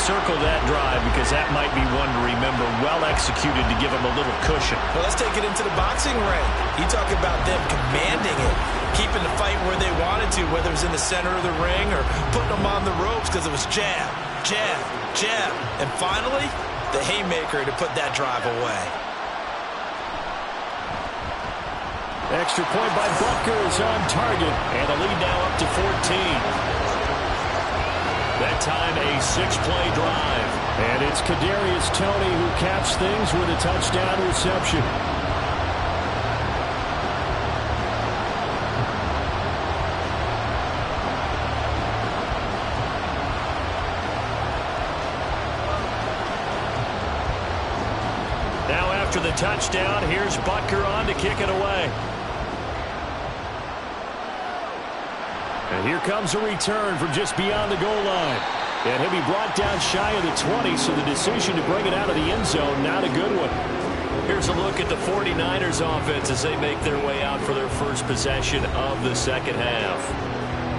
B: circle that drive because that might be one to remember. Well executed to give them a little cushion.
C: Well, let's take it into the boxing ring. You talk about them commanding it, keeping the fight where they wanted to, whether it was in the center of the ring or putting them on the ropes because it was jab, jab, jab. And finally, the haymaker to put that drive away.
B: Extra point by Butker is on target, and the lead now up to 14. That time a 6-play drive. And it's Kadarius Toney who caps things with a touchdown reception. Now after the touchdown, here's Butker on to kick it away. And here comes a return from just beyond the goal line. And he'll be brought down shy of the 20, so the decision to bring it out of the end zone, not a good one. Here's a look at the 49ers offense as they make their way out for their first possession of the second half.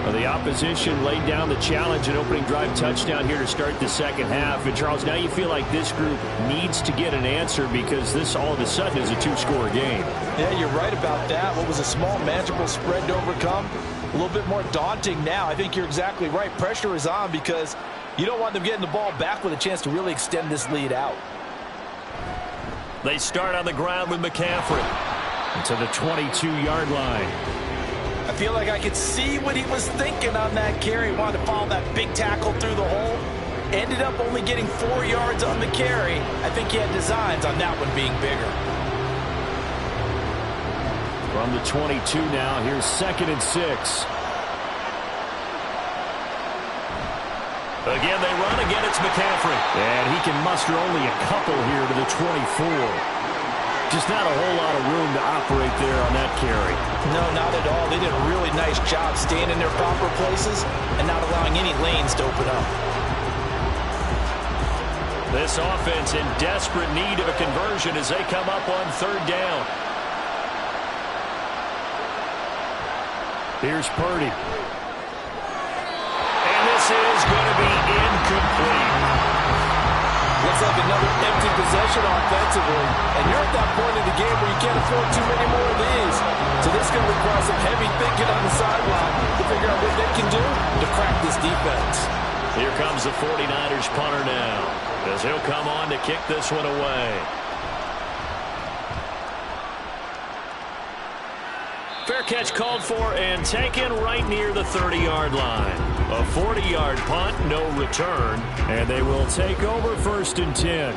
B: Well, the opposition laid down the challenge and opening drive touchdown here to start the second half. And, Charles, now you feel like this group needs to get an answer because this all of a sudden is a 2-score game.
C: Yeah, you're right about that. What was a small, manageable spread to overcome? A little bit more daunting now. I think you're exactly right. Pressure is on because you don't want them getting the ball back with a chance to really extend this lead out.
B: They start on the ground with McCaffrey to the 22-yard line.
C: I feel like I could see what he was thinking on that carry. He wanted to follow that big tackle through the hole. Ended up only getting 4 yards on the carry. I think he had designs on that one being bigger.
B: From the 22 now, here's 2nd and 6. Again, they run. Again, it's McCaffrey. And he can muster only a couple here to the 24. Just not a whole lot of room to operate there on that carry.
C: No, not at all. They did a really nice job staying in their proper places and not allowing any lanes to open up.
B: This offense in desperate need of a conversion as they come up on 3rd down. Here's Purdy. And this is going to be incomplete.
C: Looks like another empty possession offensively. And you're at that point in the game where you can't afford too many more of these. So this is going to require some heavy thinking on the sideline to figure out what they can do to crack this defense.
B: Here comes the 49ers punter now, as he'll come on to kick this one away. Fair catch called for and taken right near the 30-yard line. A 40-yard punt, no return, and they will take over 1st and 10.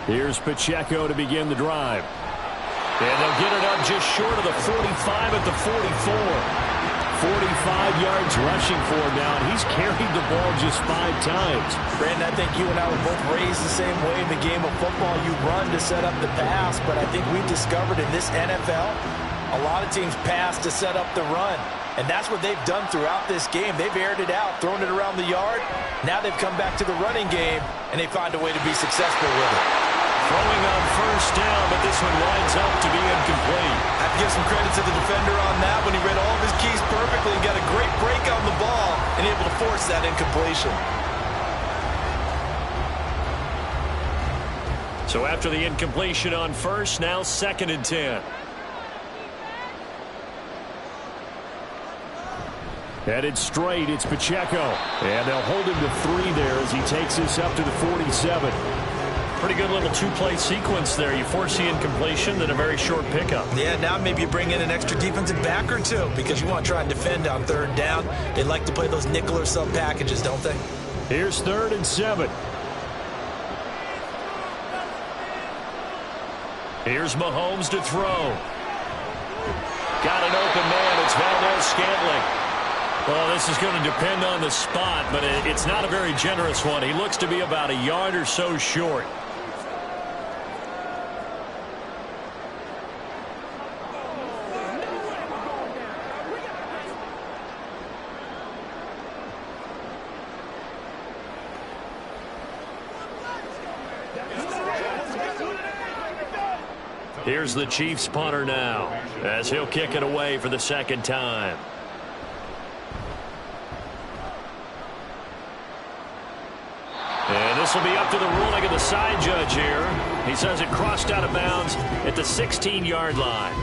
B: Here's Pacheco to begin the drive. And they'll get it up just short of the 45 at the 44. 45 yards rushing for him now, and he's carried the ball just 5 times.
C: Brandon, I think you and I were both raised the same way in the game of football. You run to set up the pass, but I think we've discovered in this NFL, a lot of teams pass to set up the run. And that's what they've done throughout this game. They've aired it out, thrown it around the yard. Now they've come back to the running game, and they find a way to be successful with it.
B: Throwing on 1st down, but this one winds up to be incomplete.
C: I have to give some credit to the defender on that when he read all of his keys perfectly and got a great break on the ball and able to force that incompletion.
B: So after the incompletion on 1st, now 2nd and 10. Headed straight, it's Pacheco. And they'll hold him to 3 there as he takes this up to the 47. Pretty good little 2-play sequence there. You force the incompletion, then a very short pickup.
C: Yeah, now maybe you bring in an extra defensive back or two because you want to try and defend on 3rd down. They like to play those nickel or sub packages, don't they?
B: Here's 3rd and 7. Here's Mahomes to throw. Got an open man. It's Valdez-Scantling. Well, this is going to depend on the spot, but it's not a very generous one. He looks to be about a yard or so short. Here's the Chiefs punter now, as he'll kick it away for the second time. And this will be up to the ruling of the side judge here. He says it crossed out of bounds at the 16-yard line.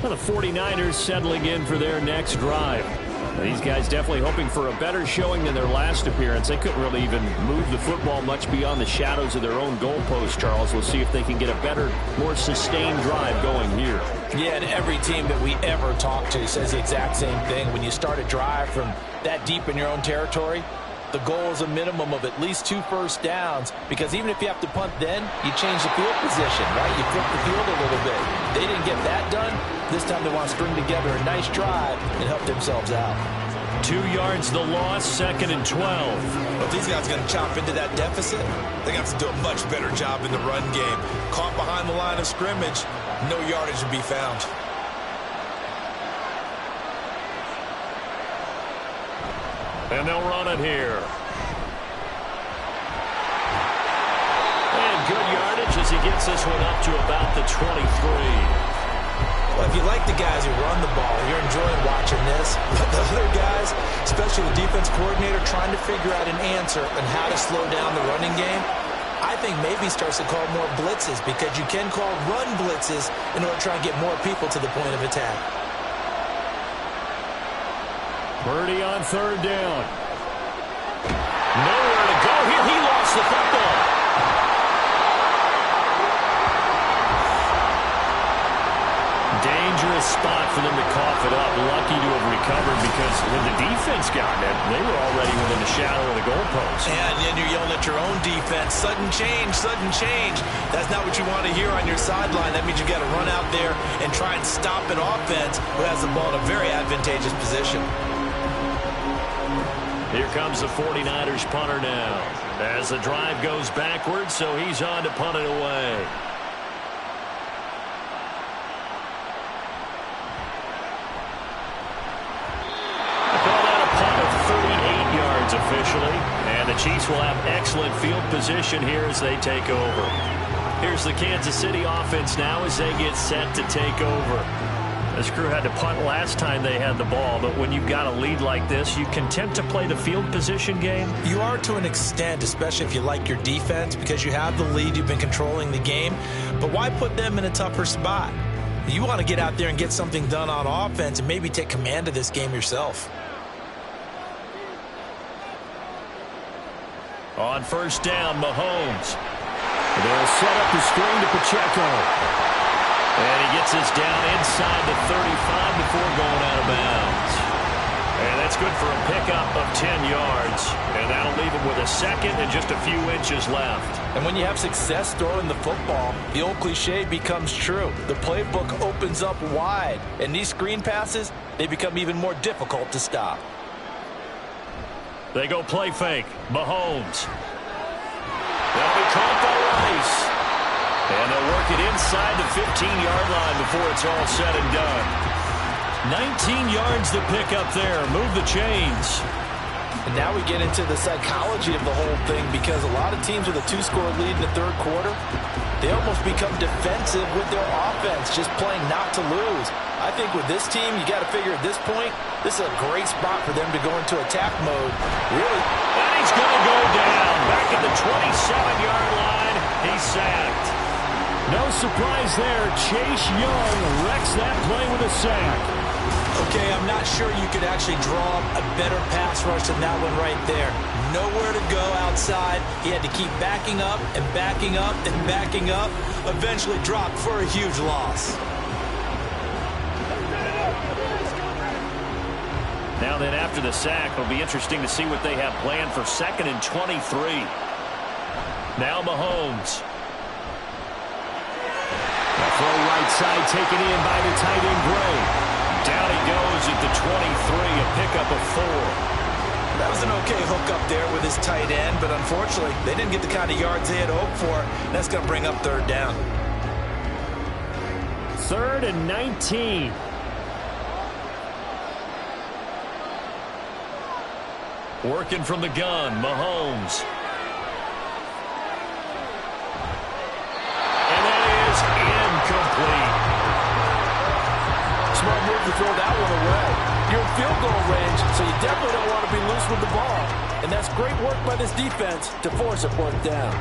B: Well, the 49ers settling in for their next drive. Now, these guys definitely hoping for a better showing than their last appearance. They couldn't really even move the football much beyond the shadows of their own goalpost, Charles. We'll see if they can get a better, more sustained drive going here.
C: Yeah, and every team that we ever talk to says the exact same thing. When you start a drive from that deep in your own territory, the goal is a minimum of at least 2 first downs, because even if you have to punt then, you change the field position, right? You flip the field a little bit. They didn't get that done. This time they want to string together a nice drive and help themselves out.
B: 2 yards the loss, 2nd and 12.
G: But these guys are going to chop into that deficit. They're going to have to do a much better job in the run game. Caught behind the line of scrimmage, no yardage to be found.
B: And they'll run it here. And good yardage as he gets this one up to about the 23.
C: Well, if you like the guys who run the ball, you're enjoying watching this. But the other guys, especially the defense coordinator, trying to figure out an answer on how to slow down the running game, I think maybe starts to call more blitzes, because you can call run blitzes in order to try and get more people to the point of attack.
B: Purdy on 3rd down. Nowhere to go here. He lost the football. Dangerous spot for them to cough it up. Lucky to have recovered, because when the defense got it, they were already within the shadow of the goalpost.
G: And then you're yelling at your own defense. Sudden change, sudden change. That's not what you want to hear on your sideline. That means you got to run out there and try and stop an offense who has the ball in a very advantageous position.
B: Here comes the 49ers punter now, as the drive goes backwards, so he's on to punt it away. Call that a punt of 38 yards officially, and the Chiefs will have excellent field position here as they take over. Here's the Kansas City offense now as they get set to take over. This crew had to punt last time they had the ball, but when you've got a lead like this, you content to play the field position game?
C: You are to an extent, especially if you like your defense, because you have the lead, you've been controlling the game. But why put them in a tougher spot? You want to get out there and get something done on offense and maybe take command of this game yourself.
B: On 1st down, Mahomes. They'll set up the screen to Pacheco. And he gets this down inside the 35 before going out of bounds. And that's good for a pickup of 10 yards. And that'll leave him with a 2nd and just a few inches left.
C: And when you have success throwing the football, the old cliche becomes true. The playbook opens up wide. And these screen passes, they become even more difficult to stop.
B: They go play fake. Mahomes. They'll be caught by Rice. And they'll work it inside the 15-yard line before it's all said and done. 19 yards to pick up there. Move the chains.
C: And now we get into the psychology of the whole thing, because a lot of teams with a 2-score lead in the 3rd quarter, they almost become defensive with their offense, just playing not to lose. I think with this team, you got to figure at this point, this is a great spot for them to go into attack mode. Really.
B: And he's going to go down. Back at the 27-yard line. He's sacked.
E: No surprise there. Chase Young wrecks that play with a sack.
C: Okay, I'm not sure you could actually draw a better pass rush than that one right there. Nowhere to go outside. He had to keep backing up and backing up and backing up. Eventually dropped for a huge loss.
B: Now then, after the sack, it'll be interesting to see what they have planned for 2nd and 23. Now Mahomes.
E: Throw right side taken in by the tight end Gray.
B: Down he goes at the 23, a pickup of 4.
C: That was an okay hook up there with his tight end, but unfortunately, they didn't get the kind of yards they had hoped for. That's going to bring up 3rd down.
E: 3rd and 19.
B: Working from the gun, Mahomes. And that is incomplete.
C: smart move to throw that one away. You're in field goal range, so you definitely don't want to be loose with the ball. And that's great work by this defense to force a fourth down.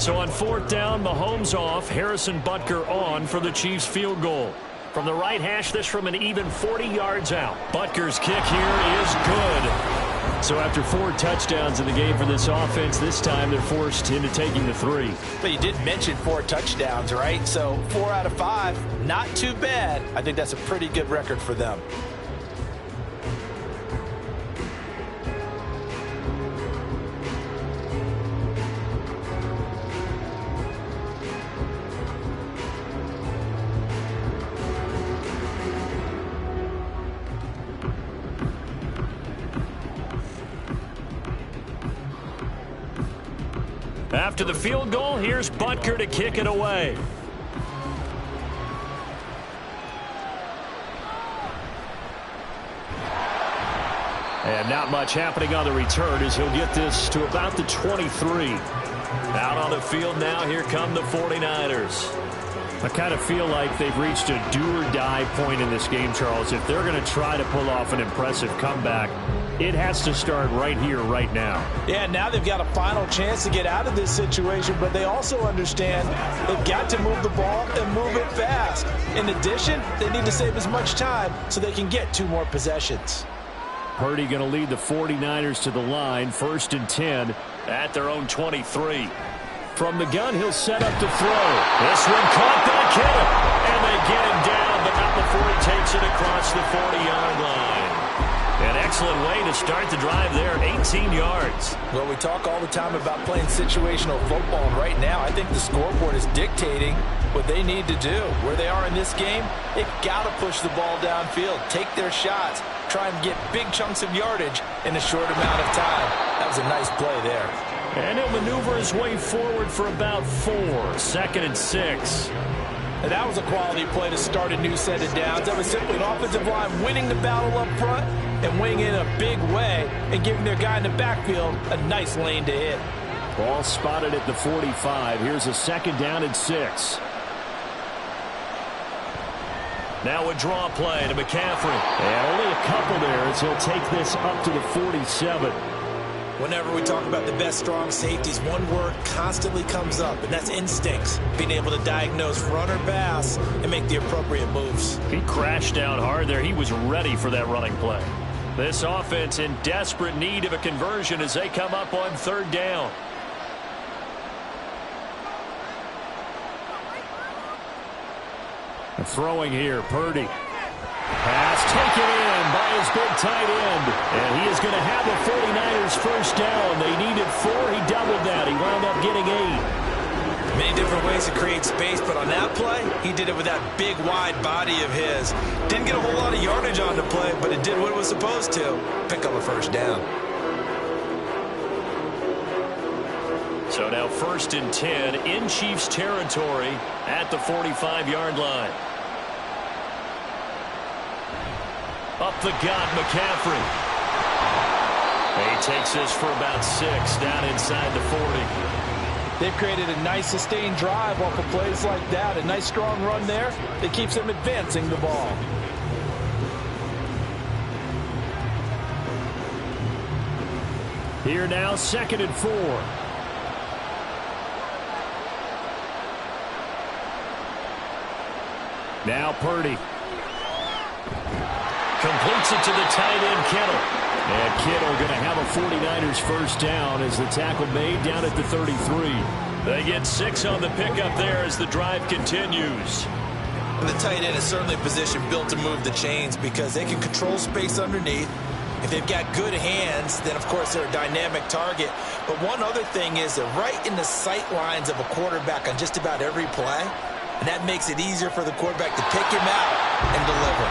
B: So on fourth down, Mahomes off, Harrison Butker on for the Chiefs field goal. From the right hash, this from an even 40 yards out. Butker's kick here is good. So after 4 touchdowns in the game for this offense, this time they're forced into taking the 3.
C: But you did mention 4 touchdowns, right? So 4 out of 5, not too bad. I think that's a pretty good record for them.
B: After the field goal, here's Butker to kick it away. And not much happening on the return as he'll get this to about the 23. Out on the field now, here come the 49ers. I kind of feel like they've reached a do-or-die point in this game, Charles. If they're going to try to pull off an impressive comeback, it has to start right here, right now.
C: Yeah, now they've got a final chance to get out of this situation, but they also understand they've got to move the ball and move it fast. In addition, they need to save as much time so they can get 2 more possessions.
B: Purdy going to lead the 49ers to the line, 1st and 10 at their own 23. From the gun, he'll set up to throw. This one caught by Kittle. And they get him down, but not before he takes it across the 40-yard line. An excellent way to start the drive there, 18 yards.
C: Well, we talk all the time about playing situational football, and right now I think the scoreboard is dictating what they need to do. Where they are in this game, they've got to push the ball downfield, take their shots, try and get big chunks of yardage in a short amount of time. That was a nice play there.
B: And he'll maneuver his way forward for about 4, 2nd and 6.
C: And that was a quality play to start a new set of downs. That was simply an offensive line winning the battle up front and weighing in a big way and giving their guy in the backfield a nice lane to hit.
B: Ball spotted at the 45. Here's a 2nd down and 6. Now a draw play to McCaffrey. And only a couple there as he'll take this up to the 47.
G: Whenever we talk about the best strong safeties, one word constantly comes up, and that's instincts. Being able to diagnose run or pass and make the appropriate moves.
B: He crashed down hard there. He was ready for that running play. This offense in desperate need of a conversion as they come up on 3rd down. And throwing here, Purdy. Pass taken in by his big tight end. And he is going to have the 49ers first down. They needed 4. He doubled that. He wound up getting 8.
G: Many different ways to create space, but on that play, he did it with that big, wide body of his. Didn't get a whole lot of yardage on the play, but it did what it was supposed to. Pick up a first down.
B: So now 1st and 10 in Chiefs territory at the 45-yard line. Up the gut, McCaffrey. He takes this for about 6 down inside the 40.
C: They've created a nice sustained drive off of plays like that. A nice strong run there that keeps them advancing the ball.
B: Here now, 2nd and 4. Now Purdy. Completes it to the tight end, Kittle. And Kittle going to have a 49ers first down as the tackle made down at the 33. They get 6 on the pickup there as the drive continues.
G: And the tight end is certainly a position built to move the chains because they can control space underneath. If they've got good hands, then, of course, they're a dynamic target. But one other thing is they're right in the sight lines of a quarterback on just about every play. And that makes it easier for the quarterback to pick him out and deliver.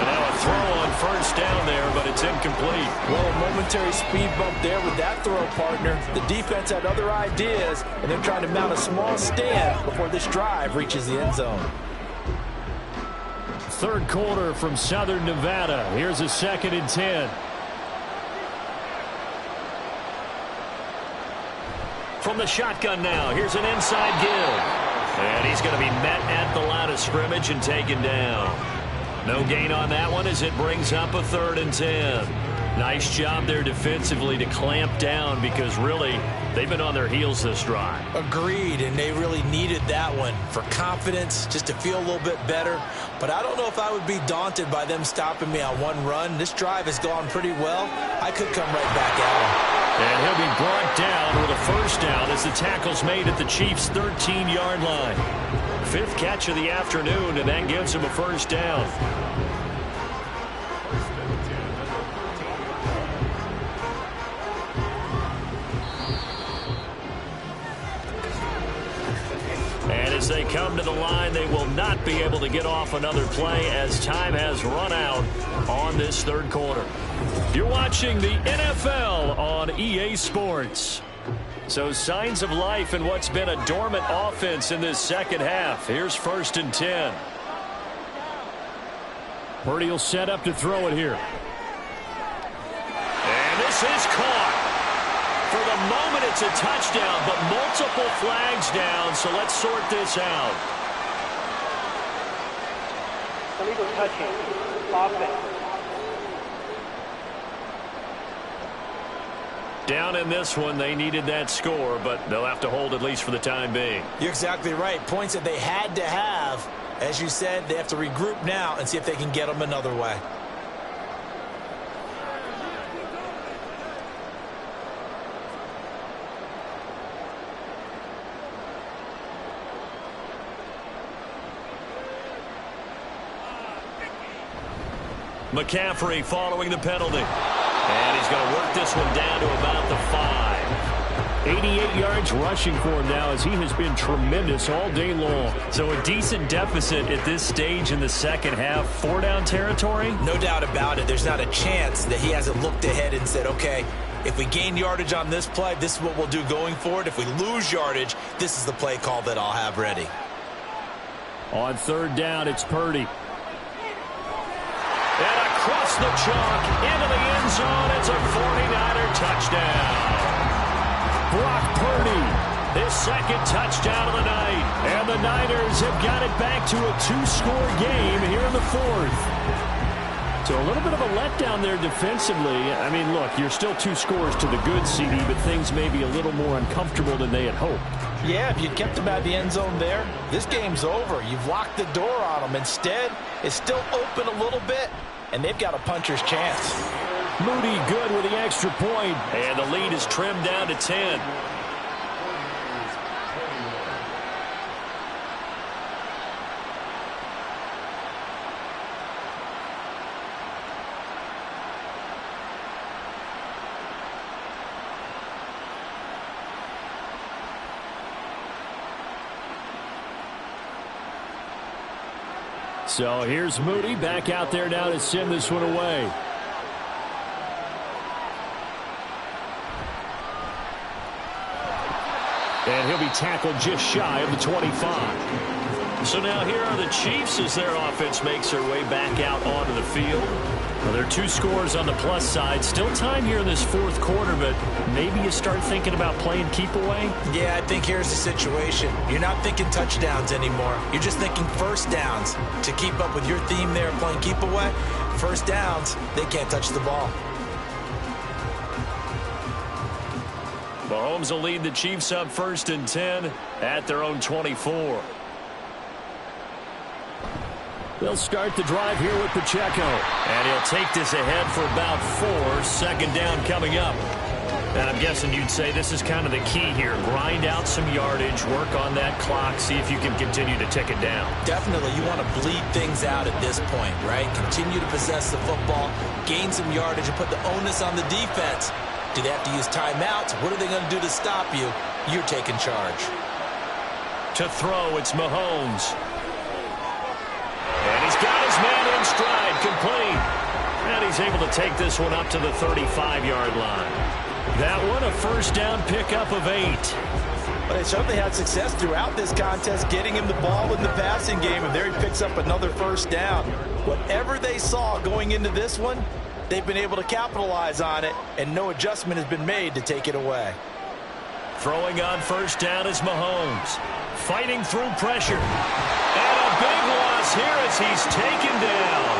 B: And now a throw on first down there, but it's incomplete.
C: Well, a momentary speed bump there with that throw, partner. The defense had other ideas, and they're trying to mount a small stand before this drive reaches the end zone.
B: 3rd quarter from Southern Nevada. Here's a 2nd and 10. From the shotgun now, here's an inside give. And he's going to be met at the line of scrimmage and taken down. No gain on that one as it brings up a 3rd and 10. Nice job there defensively to clamp down because really they've been on their heels this drive.
G: Agreed, and they really needed that one for confidence, just to feel a little bit better. But I don't know if I would be daunted by them stopping me on one run. This drive has gone pretty well. I could come right back at him.
B: And he'll be brought down with a 1st down as the tackle's made at the Chiefs' 13-yard line. 5th catch of the afternoon, and that gives him a 1st down. And as they come to the line, they will not be able to get off another play as time has run out on this 3rd quarter. You're watching the NFL on EA Sports. So signs of life in what's been a dormant offense in this 2nd half. Here's 1st and 10.
E: Purdy will set up to throw it here.
B: And this is caught. For the moment, it's a touchdown, but multiple flags down, so let's sort this out.
D: Illegal touching. Offense.
B: Down in this one, they needed that score, but they'll have to hold at least for the time being.
G: You're exactly right. Points that they had to have. As you said, they have to regroup now and see if they can get them another way.
B: McCaffrey following the penalty. And he's going to work this one down to about the 5.
E: 88 yards rushing for him now as he has been tremendous all day long.
B: So a decent deficit at this stage in the 2nd half. 4-down territory?
G: No doubt about it. There's not a chance that he hasn't looked ahead and said, okay, if we gain yardage on this play, this is what we'll do going forward. If we lose yardage, this is the play call that I'll have ready.
E: On 3rd down, it's Purdy.
B: And across the chalk, into the end zone, it's a 49er touchdown. Brock Purdy, his 2nd touchdown of the night. And the Niners have got it back to a 2-score game here in the 4th.
E: So a little bit of a letdown there defensively. I mean, look, you're still 2 scores to the good, CD, but things may be a little more uncomfortable than they had hoped.
C: Yeah, if you kept them out of the end zone there, this game's over. You've locked the door on them. Instead, it's still open a little bit, and they've got a puncher's chance.
E: Moody good with the extra point.
B: And the lead is trimmed down to 10.
E: So here's Moody back out there now to send this one away. And he'll be tackled just shy of the 25.
B: So now here are the Chiefs as their offense makes their way back out onto the field. Well, there are 2 scores on the plus side. Still time here in this 4th quarter, but maybe you start thinking about playing keep away?
G: Yeah, I think here's the situation. You're not thinking touchdowns anymore. You're just thinking 1st downs. To keep up with your theme there, playing keep away, 1st downs, they can't touch the ball.
B: Mahomes will lead the Chiefs up 1st and 10 at their own 24.
E: They'll start the drive here with Pacheco.
B: And he'll take this ahead for about 4. 2nd down coming up. And I'm guessing you'd say this is kind of the key here. Grind out some yardage, work on that clock, see if you can continue to tick it down.
G: Definitely, you want to bleed things out at this point, right? Continue to possess the football, gain some yardage, and put the onus on the defense. Do they have to use timeouts? What are they going to do to stop you? You're taking charge.
B: To throw, it's Mahomes. And he's got his man in stride, complete. And he's able to take this one up to the 35-yard line. That one a 1st down pickup of 8.
C: But they certainly had success throughout this contest, getting him the ball in the passing game, and there he picks up another 1st down. Whatever they saw going into this one, they've been able to capitalize on it, and no adjustment has been made to take it away.
B: Throwing on 1st down is Mahomes. Fighting through pressure. And a big one. he's taken down.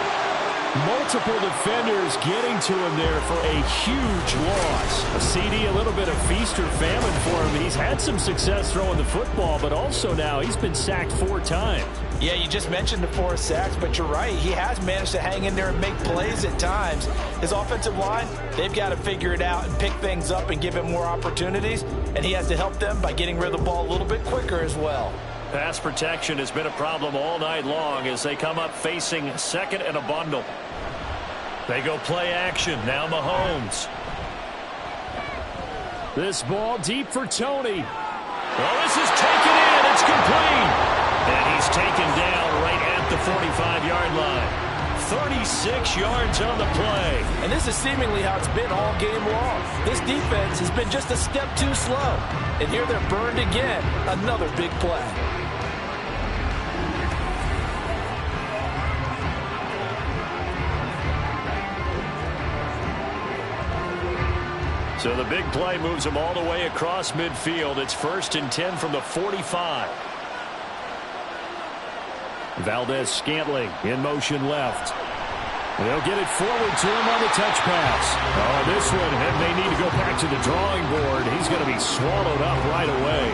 E: Multiple defenders getting to him there for a huge loss. A CD, a little bit of feast or famine for him. He's had some success throwing the football, but also now he's been sacked 4 times.
C: Yeah, you just mentioned the 4 sacks, but you're right. He has managed to hang in there and make plays at times. His offensive line, they've got to figure it out and pick things up and give him more opportunities, and he has to help them by getting rid of the ball a little bit quicker as well.
B: Pass protection has been a problem all night long as they come up facing second and a bundle. They go play action. Now Mahomes.
E: This ball deep for Tony.
B: Well, this is taken in. It's complete. And he's taken down right at the 45-yard line. 36 yards on the play.
C: And this is seemingly how it's been all game long. This defense has been just a step too slow. And here they're burned again. Another big play.
B: So the big play moves them all the way across midfield. It's 1st and 10 from the 45.
E: Valdez-Scantling in motion left. They'll get it forward to him on the touch pass. Oh, this one, and they need to go back to the drawing board. He's going to be swallowed up right away.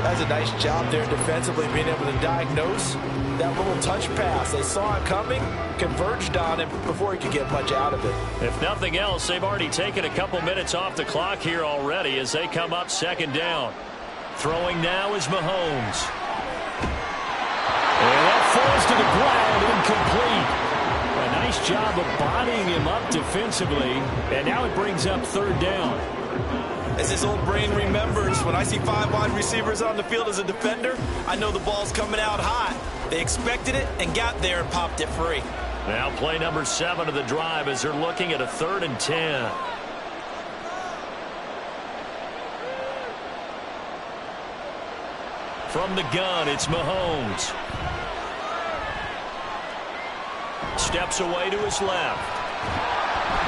C: That's a nice job there defensively, being able to diagnose that little touch pass. They saw it coming, converged on him before he could get much out of it.
B: If nothing else, they've already taken a couple minutes off the clock here already as they come up 2nd down. Throwing now is Mahomes.
E: And that falls to the ground, incomplete. A nice job of bodying him up defensively, and now it brings up 3rd down.
G: As his old brain remembers, when I see 5 wide receivers on the field as a defender, I know the ball's coming out hot. They expected it and got there and popped it free.
B: Now play number 7 of the drive as they're looking at a 3rd and 10. From the gun, it's Mahomes. Steps away to his left.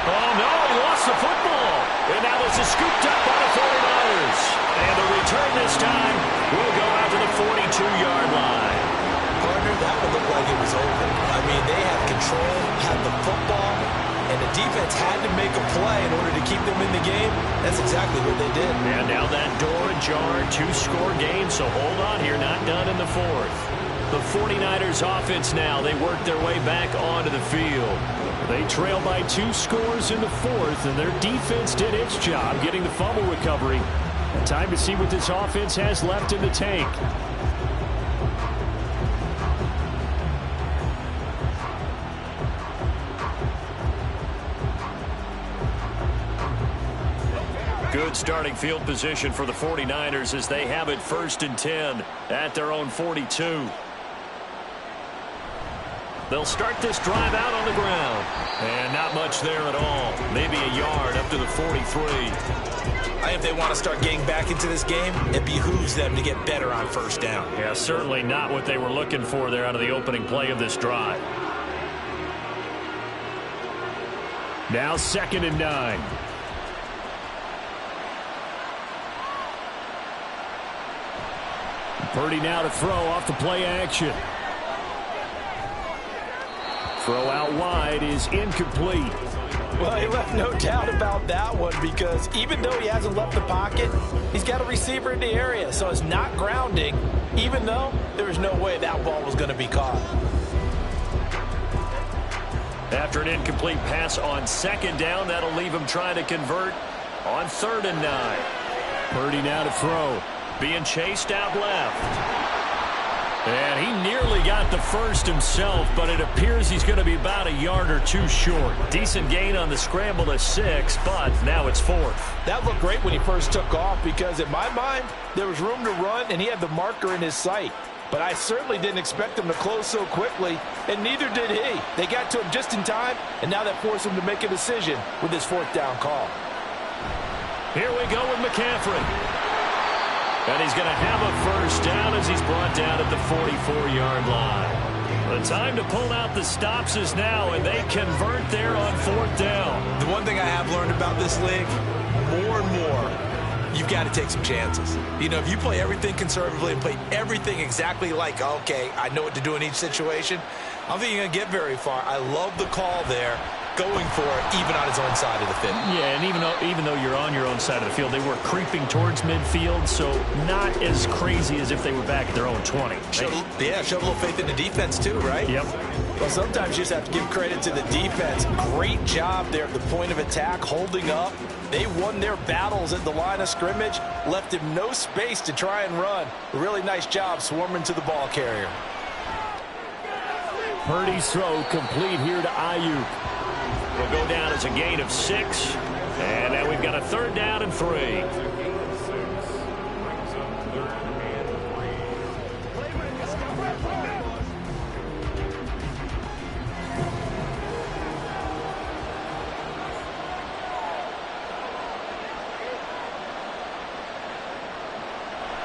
B: Oh, no, he lost the football. And now this is scooped up by the 49ers. And the return this time will go out to the 42-yard line.
G: Partner, that would look like it was over. I mean, they had control, had the football, and the defense had to make a play in order to keep them in the game. That's exactly what they did.
B: And now that door ajar, 2-score game, so hold on here, not done in the 4th. The 49ers offense now, they work their way back onto the field. They trail by 2 scores in the 4th, and their defense did its job getting the fumble recovery. And time to see what this offense has left in the tank. Good starting field position for the 49ers as they have it 1st and 10 at their own 42. They'll start this drive out on the ground. And not much there at all. Maybe a yard up to the 43.
G: If they want to start getting back into this game, it behooves them to get better on 1st down.
B: Yeah, certainly not what they were looking for there out of the opening play of this drive.
E: Now 2nd and 9. Purdy now to throw off the play action. Throw out wide is incomplete.
C: Well, he left no doubt about that one because even though he hasn't left the pocket, he's got a receiver in the area, so it's not grounding, even though there was no way that ball was going to be caught.
B: After an incomplete pass on 2nd down, that'll leave him trying to convert on 3rd and 9.
E: Purdy now to throw.
B: Being chased out left. And he nearly got the first himself, but it appears he's going to be about a yard or 2 short. Decent gain on the scramble to 6, but now it's 4th.
C: That looked great when he first took off because in my mind, there was room to run and he had the marker in his sight. But I certainly didn't expect him to close so quickly, and neither did he. They got to him just in time, and now that forced him to make a decision with his 4th down call.
B: Here we go with McCaffrey. And he's going to have a 1st down as he's brought down at the 44-yard line. The time to pull out the stops is now, and they convert there on 4th down.
G: The one thing I have learned about this league, more and more, you've got to take some chances. You know, if you play everything conservatively and play everything exactly like, okay, I know what to do in each situation, I don't think you're going to get very far. I love the call there, going for it, even on his own side of the field.
E: Yeah, and even though you're on your own side of the field, they were creeping towards midfield, so not as crazy as if they were back at their own 20.
G: Show a little faith in the defense too, right?
E: Yep.
C: Well, sometimes you just have to give credit to the defense. Great job there at the point of attack, holding up. They won their battles at the line of scrimmage, left him no space to try and run. A really nice job swarming to the ball carrier.
E: Purdy's throw complete here to Ayuk. Will go down as a gain of 6. And now we've got a 3rd down and 3.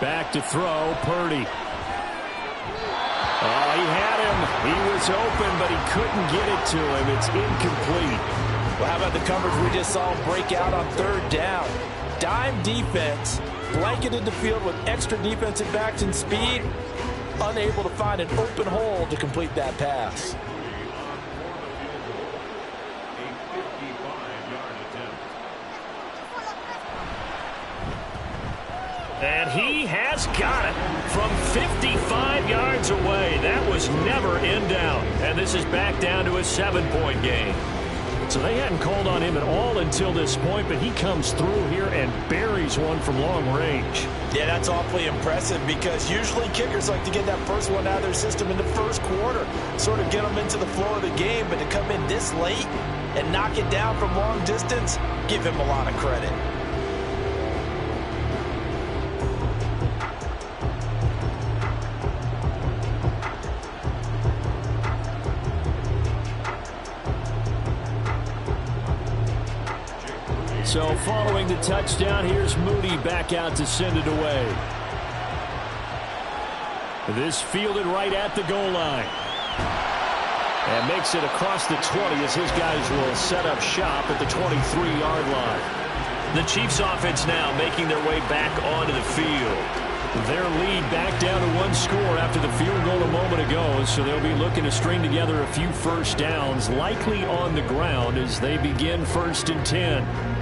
E: Back to throw, Purdy. Oh, he had him. He was open, but he couldn't get it to him. It's incomplete.
C: Well, how about the coverage we just saw break out on 3rd down? Dime defense, blanketed the field with extra defensive backs and speed, unable to find an open hole to complete that pass.
E: And he has got it from 55 yards away. That was never in doubt. And this is back down to a 7-point game. So they hadn't called on him at all until this point, but he comes through here and buries one from long range.
C: Yeah, that's awfully impressive because usually kickers like to get that first one out of their system in the first quarter, sort of get them into the flow of the game, but to come in this late and knock it down from long distance, give him a lot of credit.
E: So following the touchdown, here's Moody back out to send it away. This fielded right at the goal line. And makes it across the 20 as his guys will set up shop at the 23-yard line. The Chiefs offense now making their way back onto the field. Their lead back down to 1 score after the field goal a moment ago, so they'll be looking to string together a few first downs, likely on the ground as they begin 1st and 10.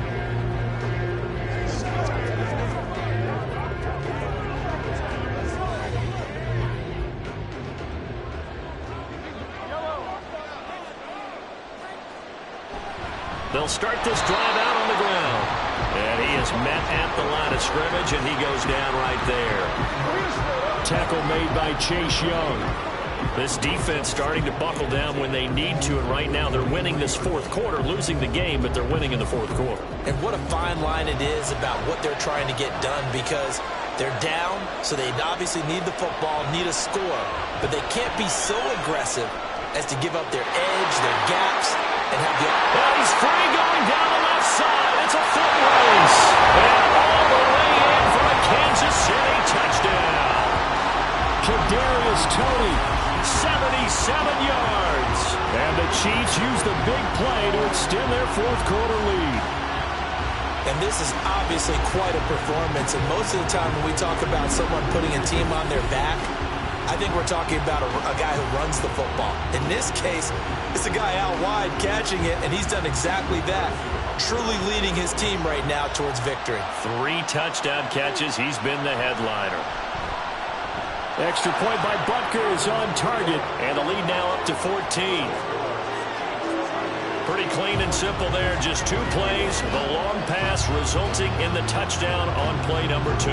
E: They'll start this drive out on the ground. And he is met at the line of scrimmage, and he goes down right there. Tackle made by Chase Young. This defense starting to buckle down when they need to, and right now they're winning this 4th quarter, losing the game, but they're winning in the 4th quarter.
G: And what a fine line it is about what they're trying to get done because they're down, so they obviously need the football, need a score, but they can't be so aggressive as to give up their edge, their gaps, and have the...
E: Well, he's free going down the left side. It's a foot race. And all the way in for a Kansas City touchdown. Kadarius Toney, 77 yards. And the Chiefs use the big play to extend their 4th quarter lead.
G: And this is obviously quite a performance. And most of the time when we talk about someone putting a team on their back, I think we're talking about a guy who runs the football. In this case, it's a guy out wide catching it, and he's done exactly that. Truly leading his team right now towards victory.
E: 3 touchdown catches. He's been the headliner. Extra point by Butker is on target, and the lead now up to 14. Pretty clean and simple there. Just 2 plays. The long pass resulting in the touchdown on play number 2.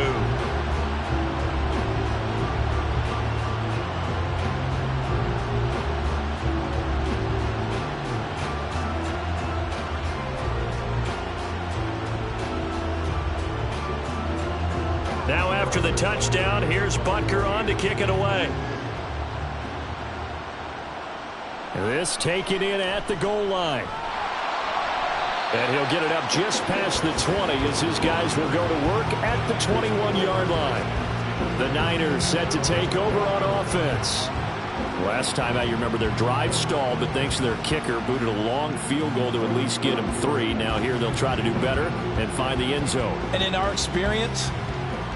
E: Now after the touchdown, here's Butker on to kick it away. This taken in at the goal line. And he'll get it up just past the 20 as his guys will go to work at the 21-yard line. The Niners set to take over on offense. Last time out, you remember their drive stalled, but thanks to their kicker, booted a long field goal to at least get them 3. Now here they'll try to do better and find the end zone.
C: And in our experience,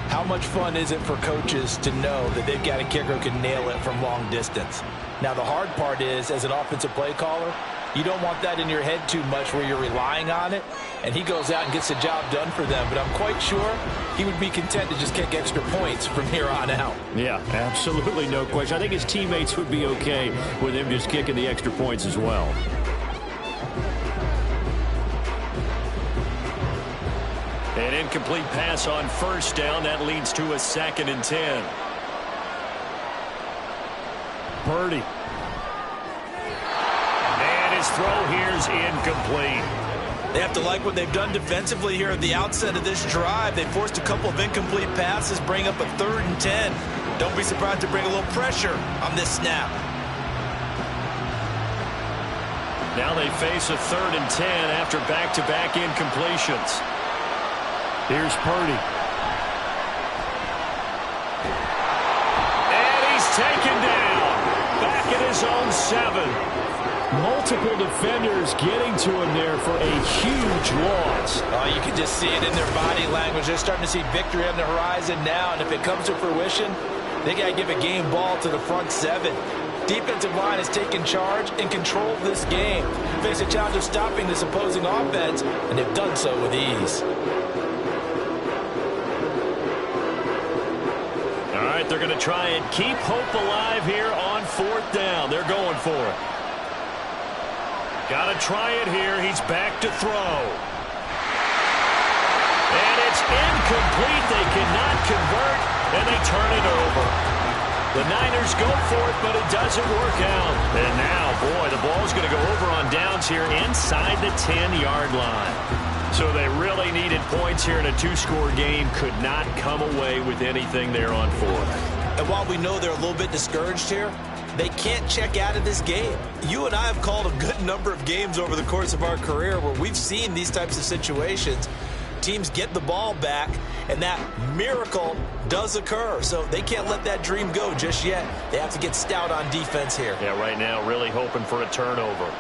C: how much fun is it for coaches to know that they've got a kicker who can nail it from long distance? Now the hard part is, as an offensive play caller, you don't want that in your head too much where you're relying on it, and he goes out and gets the job done for them. But I'm quite sure he would be content to just kick extra points from here on out.
E: Yeah, absolutely no question. I think his teammates would be okay with him just kicking the extra points as well. An incomplete pass on first down. That leads to a 2nd and 10. Purdy. Throw here's incomplete.
G: They have to like what they've done defensively here at the outset of this drive. They forced a couple of incomplete passes, bring up a 3rd and 10. Don't be surprised to bring a little pressure on this snap.
E: Now they face a 3rd and 10 after back-to-back incompletions. Here's Purdy. And he's taken down. Back at his own 7. Multiple defenders getting to him there for a huge loss.
C: Oh, you can just see it in their body language. They're starting to see victory on the horizon now, and if it comes to fruition, they got to give a game ball to the front 7. Defensive line has taken charge and controlled this game. Face a challenge of stopping this opposing offense, and they've done so with ease.
E: All right, they're going to try and keep hope alive here on 4th down. They're going for it. Got to try it here. He's back to throw. And it's incomplete. They cannot convert, and they turn it over. The Niners go for it, but it doesn't work out. And now, boy, the ball's going to go over on downs here inside the 10-yard line. So they really needed points here in a 2-score game. Could not come away with anything there on 4th.
G: And while we know they're a little bit discouraged here, they can't check out of this game. You and I have called a good number of games over the course of our career where we've seen these types of situations. Teams get the ball back, and that miracle does occur. So they can't let that dream go just yet. They have to get stout on defense here.
E: Yeah, right now really hoping for a turnover.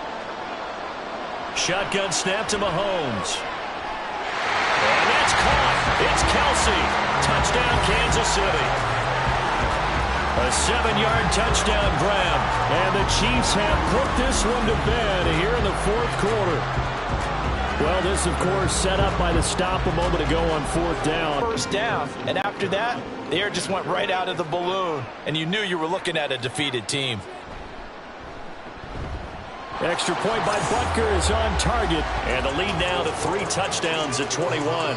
E: Shotgun snap to Mahomes. And that's caught. It's Kelsey. Touchdown, Kansas City. A 7-yard touchdown grab. And the Chiefs have put this one to bed here in the 4th quarter. Well, this, of course, set up by the stop a moment ago on 4th down.
C: First down, and after that, the air just went right out of the balloon, and you knew you were looking at a defeated team.
E: Extra point by Butker is on target. And the lead now to 3 touchdowns at 21.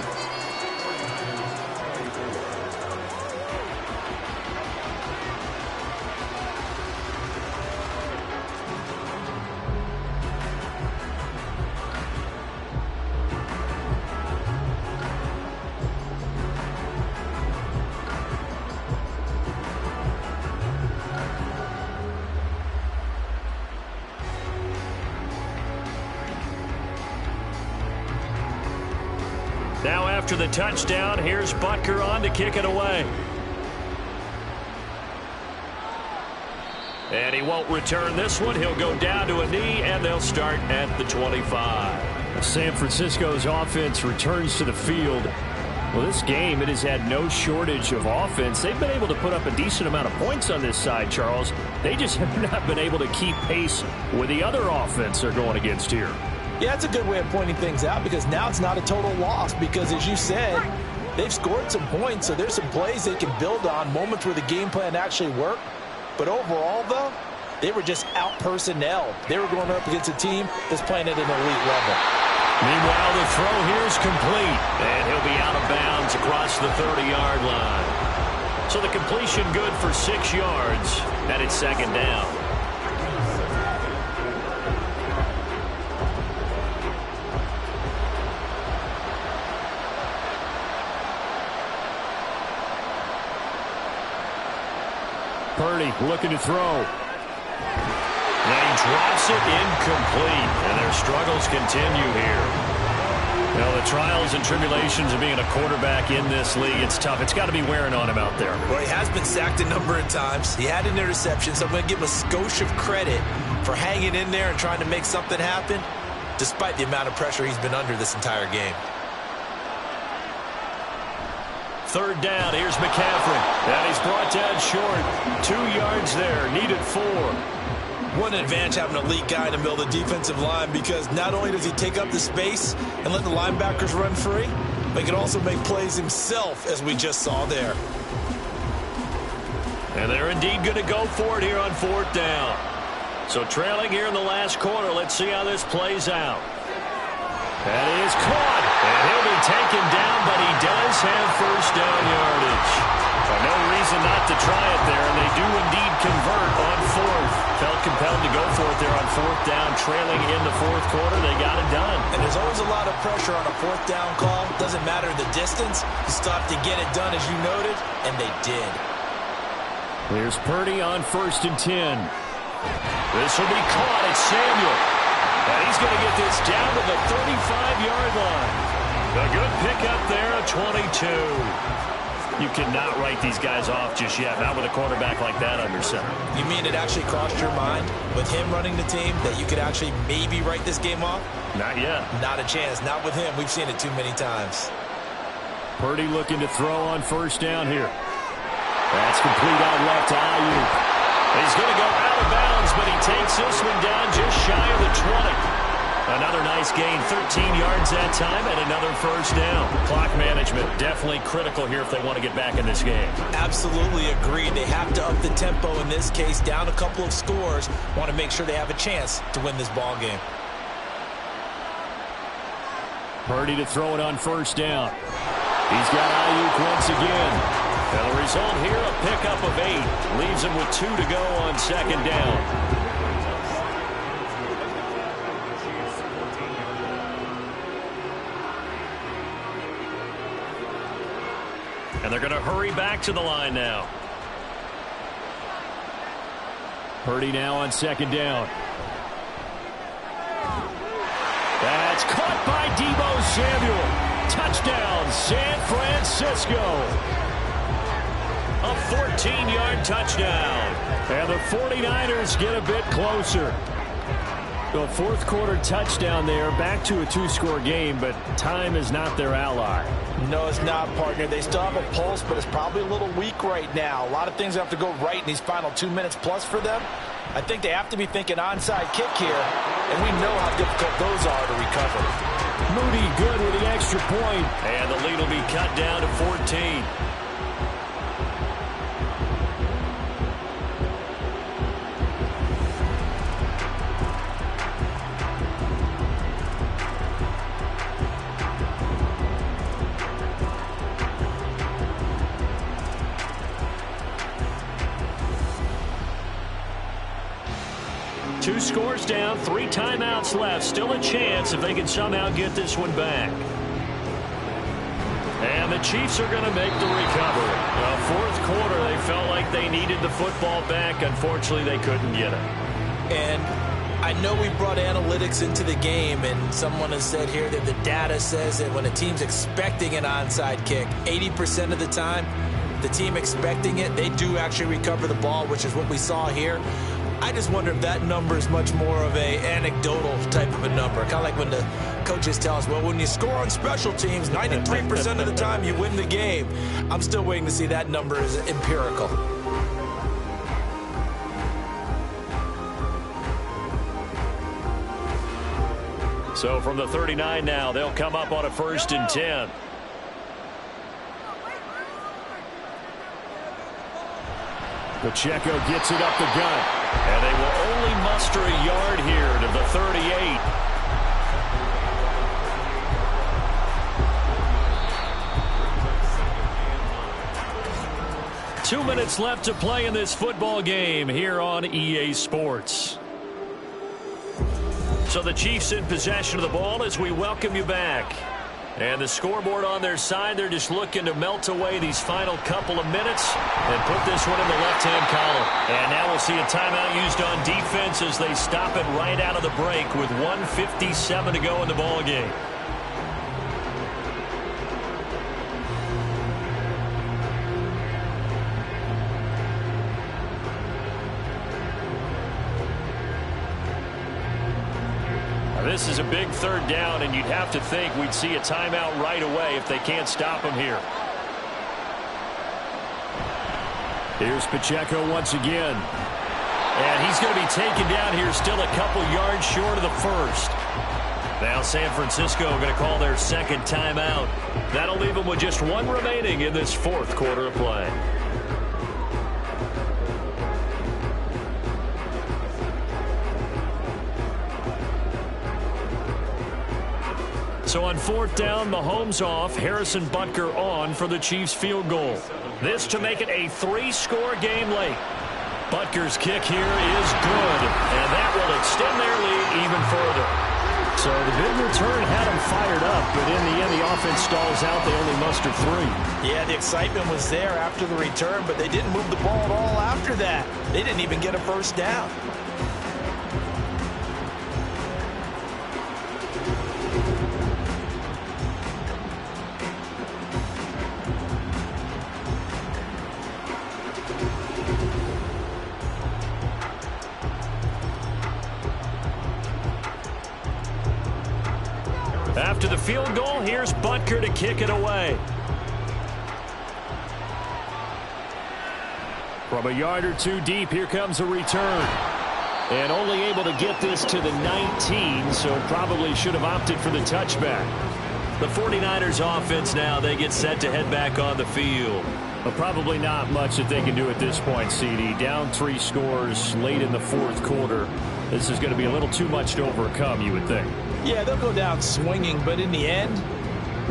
E: Now after the touchdown, here's Butker on to kick it away. And he won't return this one. He'll go down to a knee, and they'll start at the 25. San Francisco's offense returns to the field. Well, this game, it has had no shortage of offense. They've been able to put up a decent amount of points on this side, Charles. They just have not been able to keep pace with the other offense they're going against here.
C: Yeah, that's a good way of pointing things out because now it's not a total loss because, as you said, they've scored some points, so there's some plays they can build on, moments where the game plan actually worked. But overall, though, they were just out-personnel. They were going up against a team that's playing at an elite level.
E: Meanwhile, the throw here is complete, and he'll be out of bounds across the 30-yard line. So the completion good for 6 yards, and it's 2nd down. Purdy looking to throw. And he drops it incomplete. And their struggles continue here.
B: Well, the trials and tribulations of being a quarterback in this league, it's tough. It's got to be wearing on him out there.
G: Well, he has been sacked a number of times. He had an interception, so I'm going to give him a skosh of credit for hanging in there and trying to make something happen, despite the amount of pressure he's been under this entire game.
B: Third down, here's McCaffrey. And he's brought down short. 2 yards there, needed 4.
G: What an advantage having an elite guy in the middle of the defensive line, because not only does he take up the space and let the linebackers run free, but he can also make plays himself, as we just saw there.
B: And they're indeed going to go for it here on 4th down. So trailing here in the last quarter, let's see how this plays out. That is caught, and he'll be taken down, but he does have first down yardage. Well, no reason not to try it there, and they do indeed convert on 4th. Felt compelled to go for it there on 4th down, trailing in the 4th quarter. They got it done.
G: And there's always a lot of pressure on a 4th down call. Doesn't matter the distance. You still have to get it done, as you noted, and they did.
B: Here's Purdy on 1st and 10. This will be caught. It's Samuel. And he's going to get this down to the 35-yard line. A good pickup there, a 22. You cannot write these guys off just yet, not with a quarterback like that under center.
G: You mean it actually crossed your mind with him running the team that you could actually maybe write this game off?
B: Not yet.
G: Not a chance. Not with him. We've seen it too many times.
B: Purdy looking to throw on 1st down here. That's complete out left to Ayuk. He's going to go out of bounds, but he takes this one down just shy of the 20. Another nice gain, 13 yards that time, and another first down. Clock management definitely critical here if they want to get back in this game.
G: Absolutely agreed. They have to up the tempo in this case, down a couple of scores. Want to make sure they have a chance to win this ball game.
B: Purdy to throw it on 1st down. He's got Ayuk once again. And the result here, a pickup of 8. Leaves him with 2 to go on 2nd down. And they're going to hurry back to the line now. Purdy now on 2nd down. That's caught by Deebo Samuel. Touchdown, San Francisco. A 14-yard touchdown. And the 49ers get a bit closer. The 4th quarter touchdown there, back to a 2-score game, but time is not their ally.
C: No, it's not, partner. They still have a pulse, but it's probably a little weak right now. A lot of things have to go right in these final 2 minutes plus for them. I think they have to be thinking onside kick here, and we know how difficult those are to recover.
B: Moody good with the extra point. And the lead will be cut down to 14. Two scores down, 3 timeouts left. Still a chance if they can somehow get this one back. And the Chiefs are going to make the recovery. Well, 4th quarter, they felt like they needed the football back. Unfortunately, they couldn't get it.
G: And I know we brought analytics into the game, and someone has said here that the data says that when a team's expecting an onside kick, 80% of the time, the team expecting it, they do actually recover the ball, which is what we saw here. I just wonder if that number is much more of a anecdotal type of a number. Kind of like when the coaches tell us, well, when you score on special teams, 93% of the time you win the game. I'm still waiting to see that number is empirical.
B: So from the 39 now, they'll come up on a 1st and 10. Pacheco gets it up the gut. And they will only muster a yard here to the 38. Two minutes left to play in this football game here on EA Sports. So the Chiefs in possession of the ball as we welcome you back. And the scoreboard on their side, they're just looking to melt away these final couple of minutes and put this one in the left-hand column. And now we'll see a timeout used on defense as they stop it right out of the break with 1:57 to go in the ball game. This is a big third down, and you'd have to think we'd see a timeout right away if they can't stop him here. Here's Pacheco once again. And he's going to be taken down here still a couple yards short of the first. Now San Francisco going to call their second timeout. That'll leave them with just one remaining in this fourth quarter of play. So on fourth down, Mahomes off, Harrison Butker on for the Chiefs field goal. This to make it a 3-score game late. Butker's kick here is good, and that will extend their lead even further. So the big return had them fired up, but in the end, the offense stalls out. They only muster 3.
G: Yeah, the excitement was there after the return, but they didn't move the ball at all after that. They didn't even get a first down.
B: After the field goal, here's Butker to kick it away. From a yard or two deep, here comes a return. And only able to get this to the 19, so probably should have opted for the touchback. The 49ers offense now, they get set to head back on the field.
E: But probably not much that they can do at this point, CD. Down 3 scores late in the fourth quarter. This is going to be a little too much to overcome, you would think.
G: Yeah, they'll go down swinging, but in the end,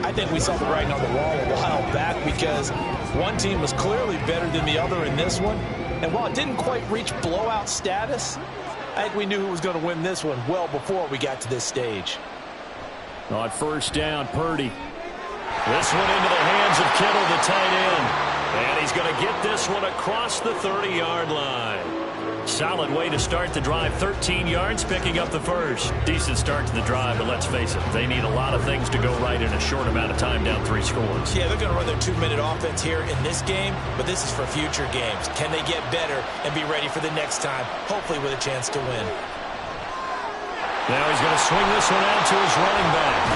G: I think we saw the writing on the wall a while back because one team was clearly better than the other in this one. And while it didn't quite reach blowout status, I think we knew who was going to win this one well before we got to this stage.
E: On first down, Purdy.
B: This one into the hands of Kittle, the tight end. And he's going to get this one across the 30-yard line. Solid way to start the drive. 13 yards, picking up the first. Decent start to the drive, but let's face it, they need a lot of things to go right in a short amount of time, down 3 scores.
G: Yeah, they're going to run their 2-minute offense here in this game, but this is for future games. Can they get better and be ready for the next time, hopefully with a chance to win?
B: Now he's going to swing this one out to his running back.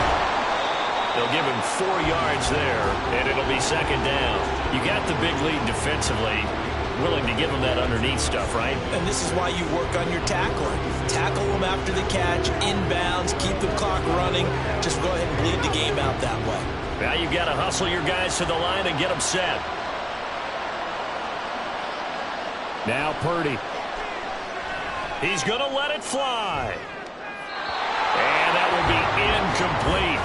B: They'll give him 4 yards there, and it'll be second down. You got the big lead defensively. Willing to give them that underneath stuff, right?
G: And this is why you work on your tackling. Tackle them after the catch, inbounds, keep the clock running. Just go ahead and bleed the game out that way.
B: Now you've got to hustle your guys to the line and get them set.
E: Now Purdy.
B: He's going to let it fly. And that will be incomplete.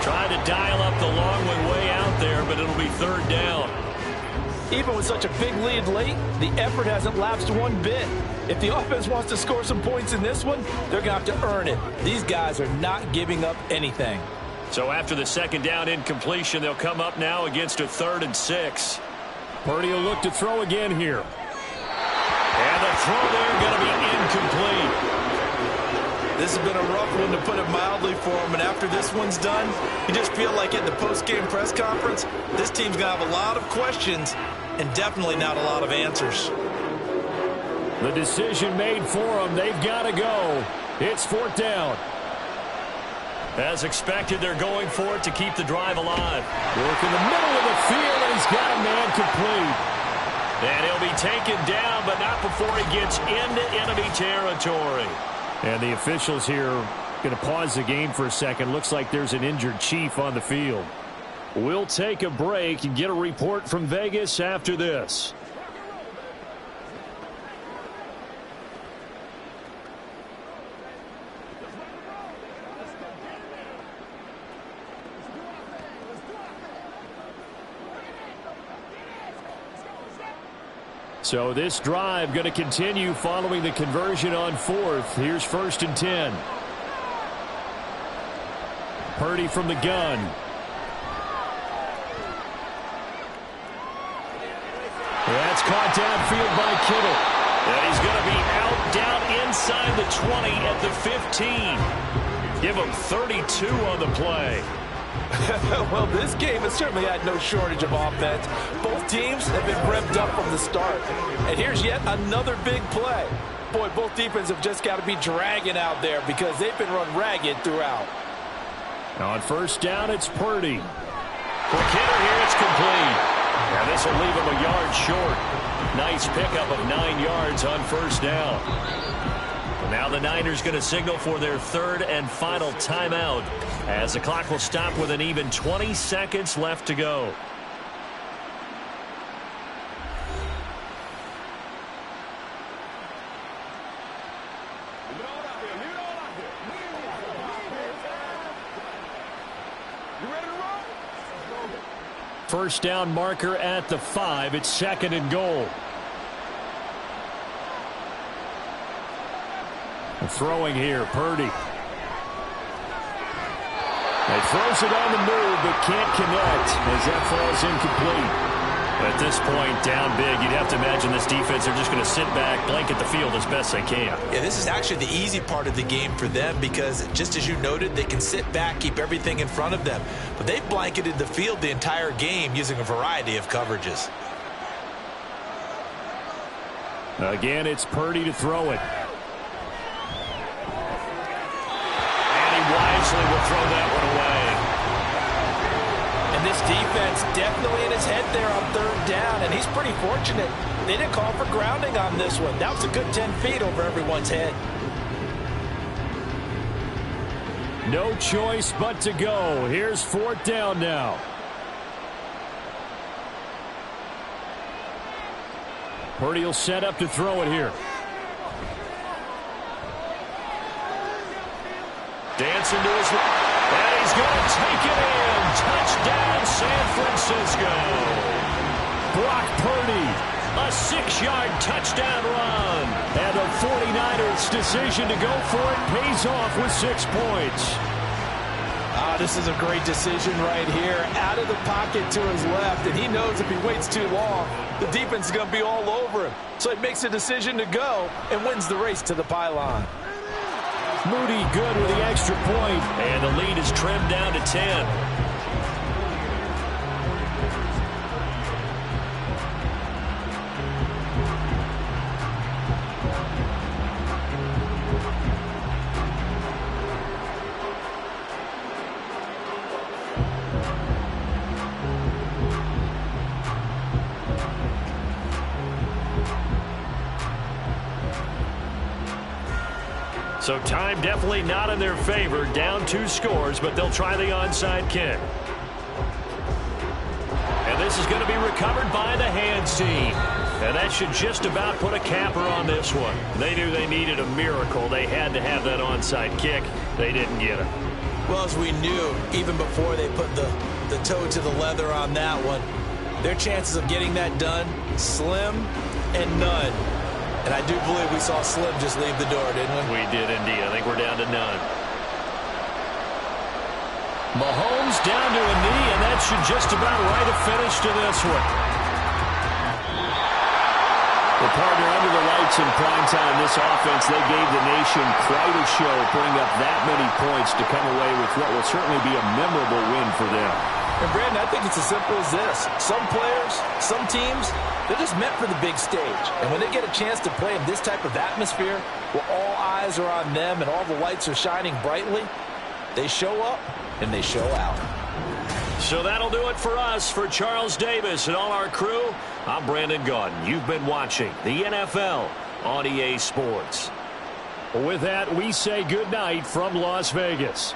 B: Trying to dial up the long one way out there, but it'll be third down.
C: Even with such a big lead late, the effort hasn't lapsed one bit. If the offense wants to score some points in this one, they're going to have to earn it. These guys are not giving up anything.
B: So after the second down incompletion, they'll come up now against a 3rd and 6.
E: Purdy will look to throw again here.
B: And the throw there going to be incomplete.
G: This has been a rough one, to put it mildly, for him. And after this one's done, you just feel like at the post-game press conference, this team's going to have a lot of questions and definitely not a lot of answers.
E: The decision made for them. They've got to go. It's 4th down.
B: As expected, they're going for it to keep the drive alive.
E: Work in the middle of the field, and he's got a man complete.
B: And he'll be taken down, but not before he gets into enemy territory.
E: And the officials here going to pause the game for a second. Looks like there's an injured Chief on the field. We'll take a break and get a report from Vegas after this. So this drive going to continue following the conversion on 4th. Here's 1st and 10. Purdy from the gun. That's caught downfield by Kittle.
B: And he's going to be out down inside the 20 at the 15. Give him 32 on the play.
C: Well, this game has certainly had no shortage of offense. Both teams have been revved up from the start. And here's yet another big play. Boy, both defenses have just got to be dragging out there because they've been run ragged throughout.
E: On first down, it's Purdy. Quick hitter here, it's complete. And this will leave him a yard short. Nice pickup of 9 yards on first down. Now the Niners going to signal for their third and final timeout as the clock will stop with an even 20 seconds left to go. First down marker at the 5. It's second and goal. Throwing here, Purdy. He throws it on the move, but can't connect as that falls incomplete. At this point, down big, you'd have to imagine this defense, they're just going to sit back, blanket the field as best they can.
G: Yeah, this is actually the easy part of the game for them because, just as you noted, they can sit back, keep everything in front of them. But they've blanketed the field the entire game using a variety of coverages.
E: Again, it's Purdy to throw it. Wisely will throw that one away.
C: And this defense definitely in his head there on third down, and he's pretty fortunate. They didn't call for grounding on this one. That was a good 10 feet over everyone's head.
E: No choice but to go. Here's fourth down now. Purdy will set up to throw it here. Dancing to his left, and he's going to take it in. Touchdown, San Francisco. Brock Purdy, a 6-yard touchdown run. And the 49ers' decision to go for it pays off with 6 points.
C: This is a great decision right here. Out of the pocket to his left, and he knows if he waits too long, the defense is going to be all over him. So he makes a decision to go and wins the race to the pylon.
E: Moody good with the extra point. And the lead is trimmed down to 10. So time definitely not in their favor. Down 2 scores, but they'll try the onside kick. And this is going to be recovered by the hands team. And that should just about put a capper on this one. They knew they needed a miracle. They had to have that onside kick. They didn't get it.
G: Well, as we knew, even before they put the toe to the leather on that one, their chances of getting that done, slim and none. And I do believe we saw Slim just leave the door, didn't we?
E: We did indeed. I think we're down to none. Mahomes down to a knee, and that should just about write a finish to this one. The partner under the lights in primetime, this offense, they gave the nation quite a show, putting up that many points to come away with what will certainly be a memorable win for them.
C: And Brandon, I think it's as simple as this. Some players, some teams, they're just meant for the big stage. And when they get a chance to play in this type of atmosphere, where all eyes are on them and all the lights are shining brightly, they show up and they show out.
E: So that'll do it for us. For Charles Davis and all our crew, I'm Brandon Gaudin. You've been watching the NFL on EA Sports. With that, we say good night from Las Vegas.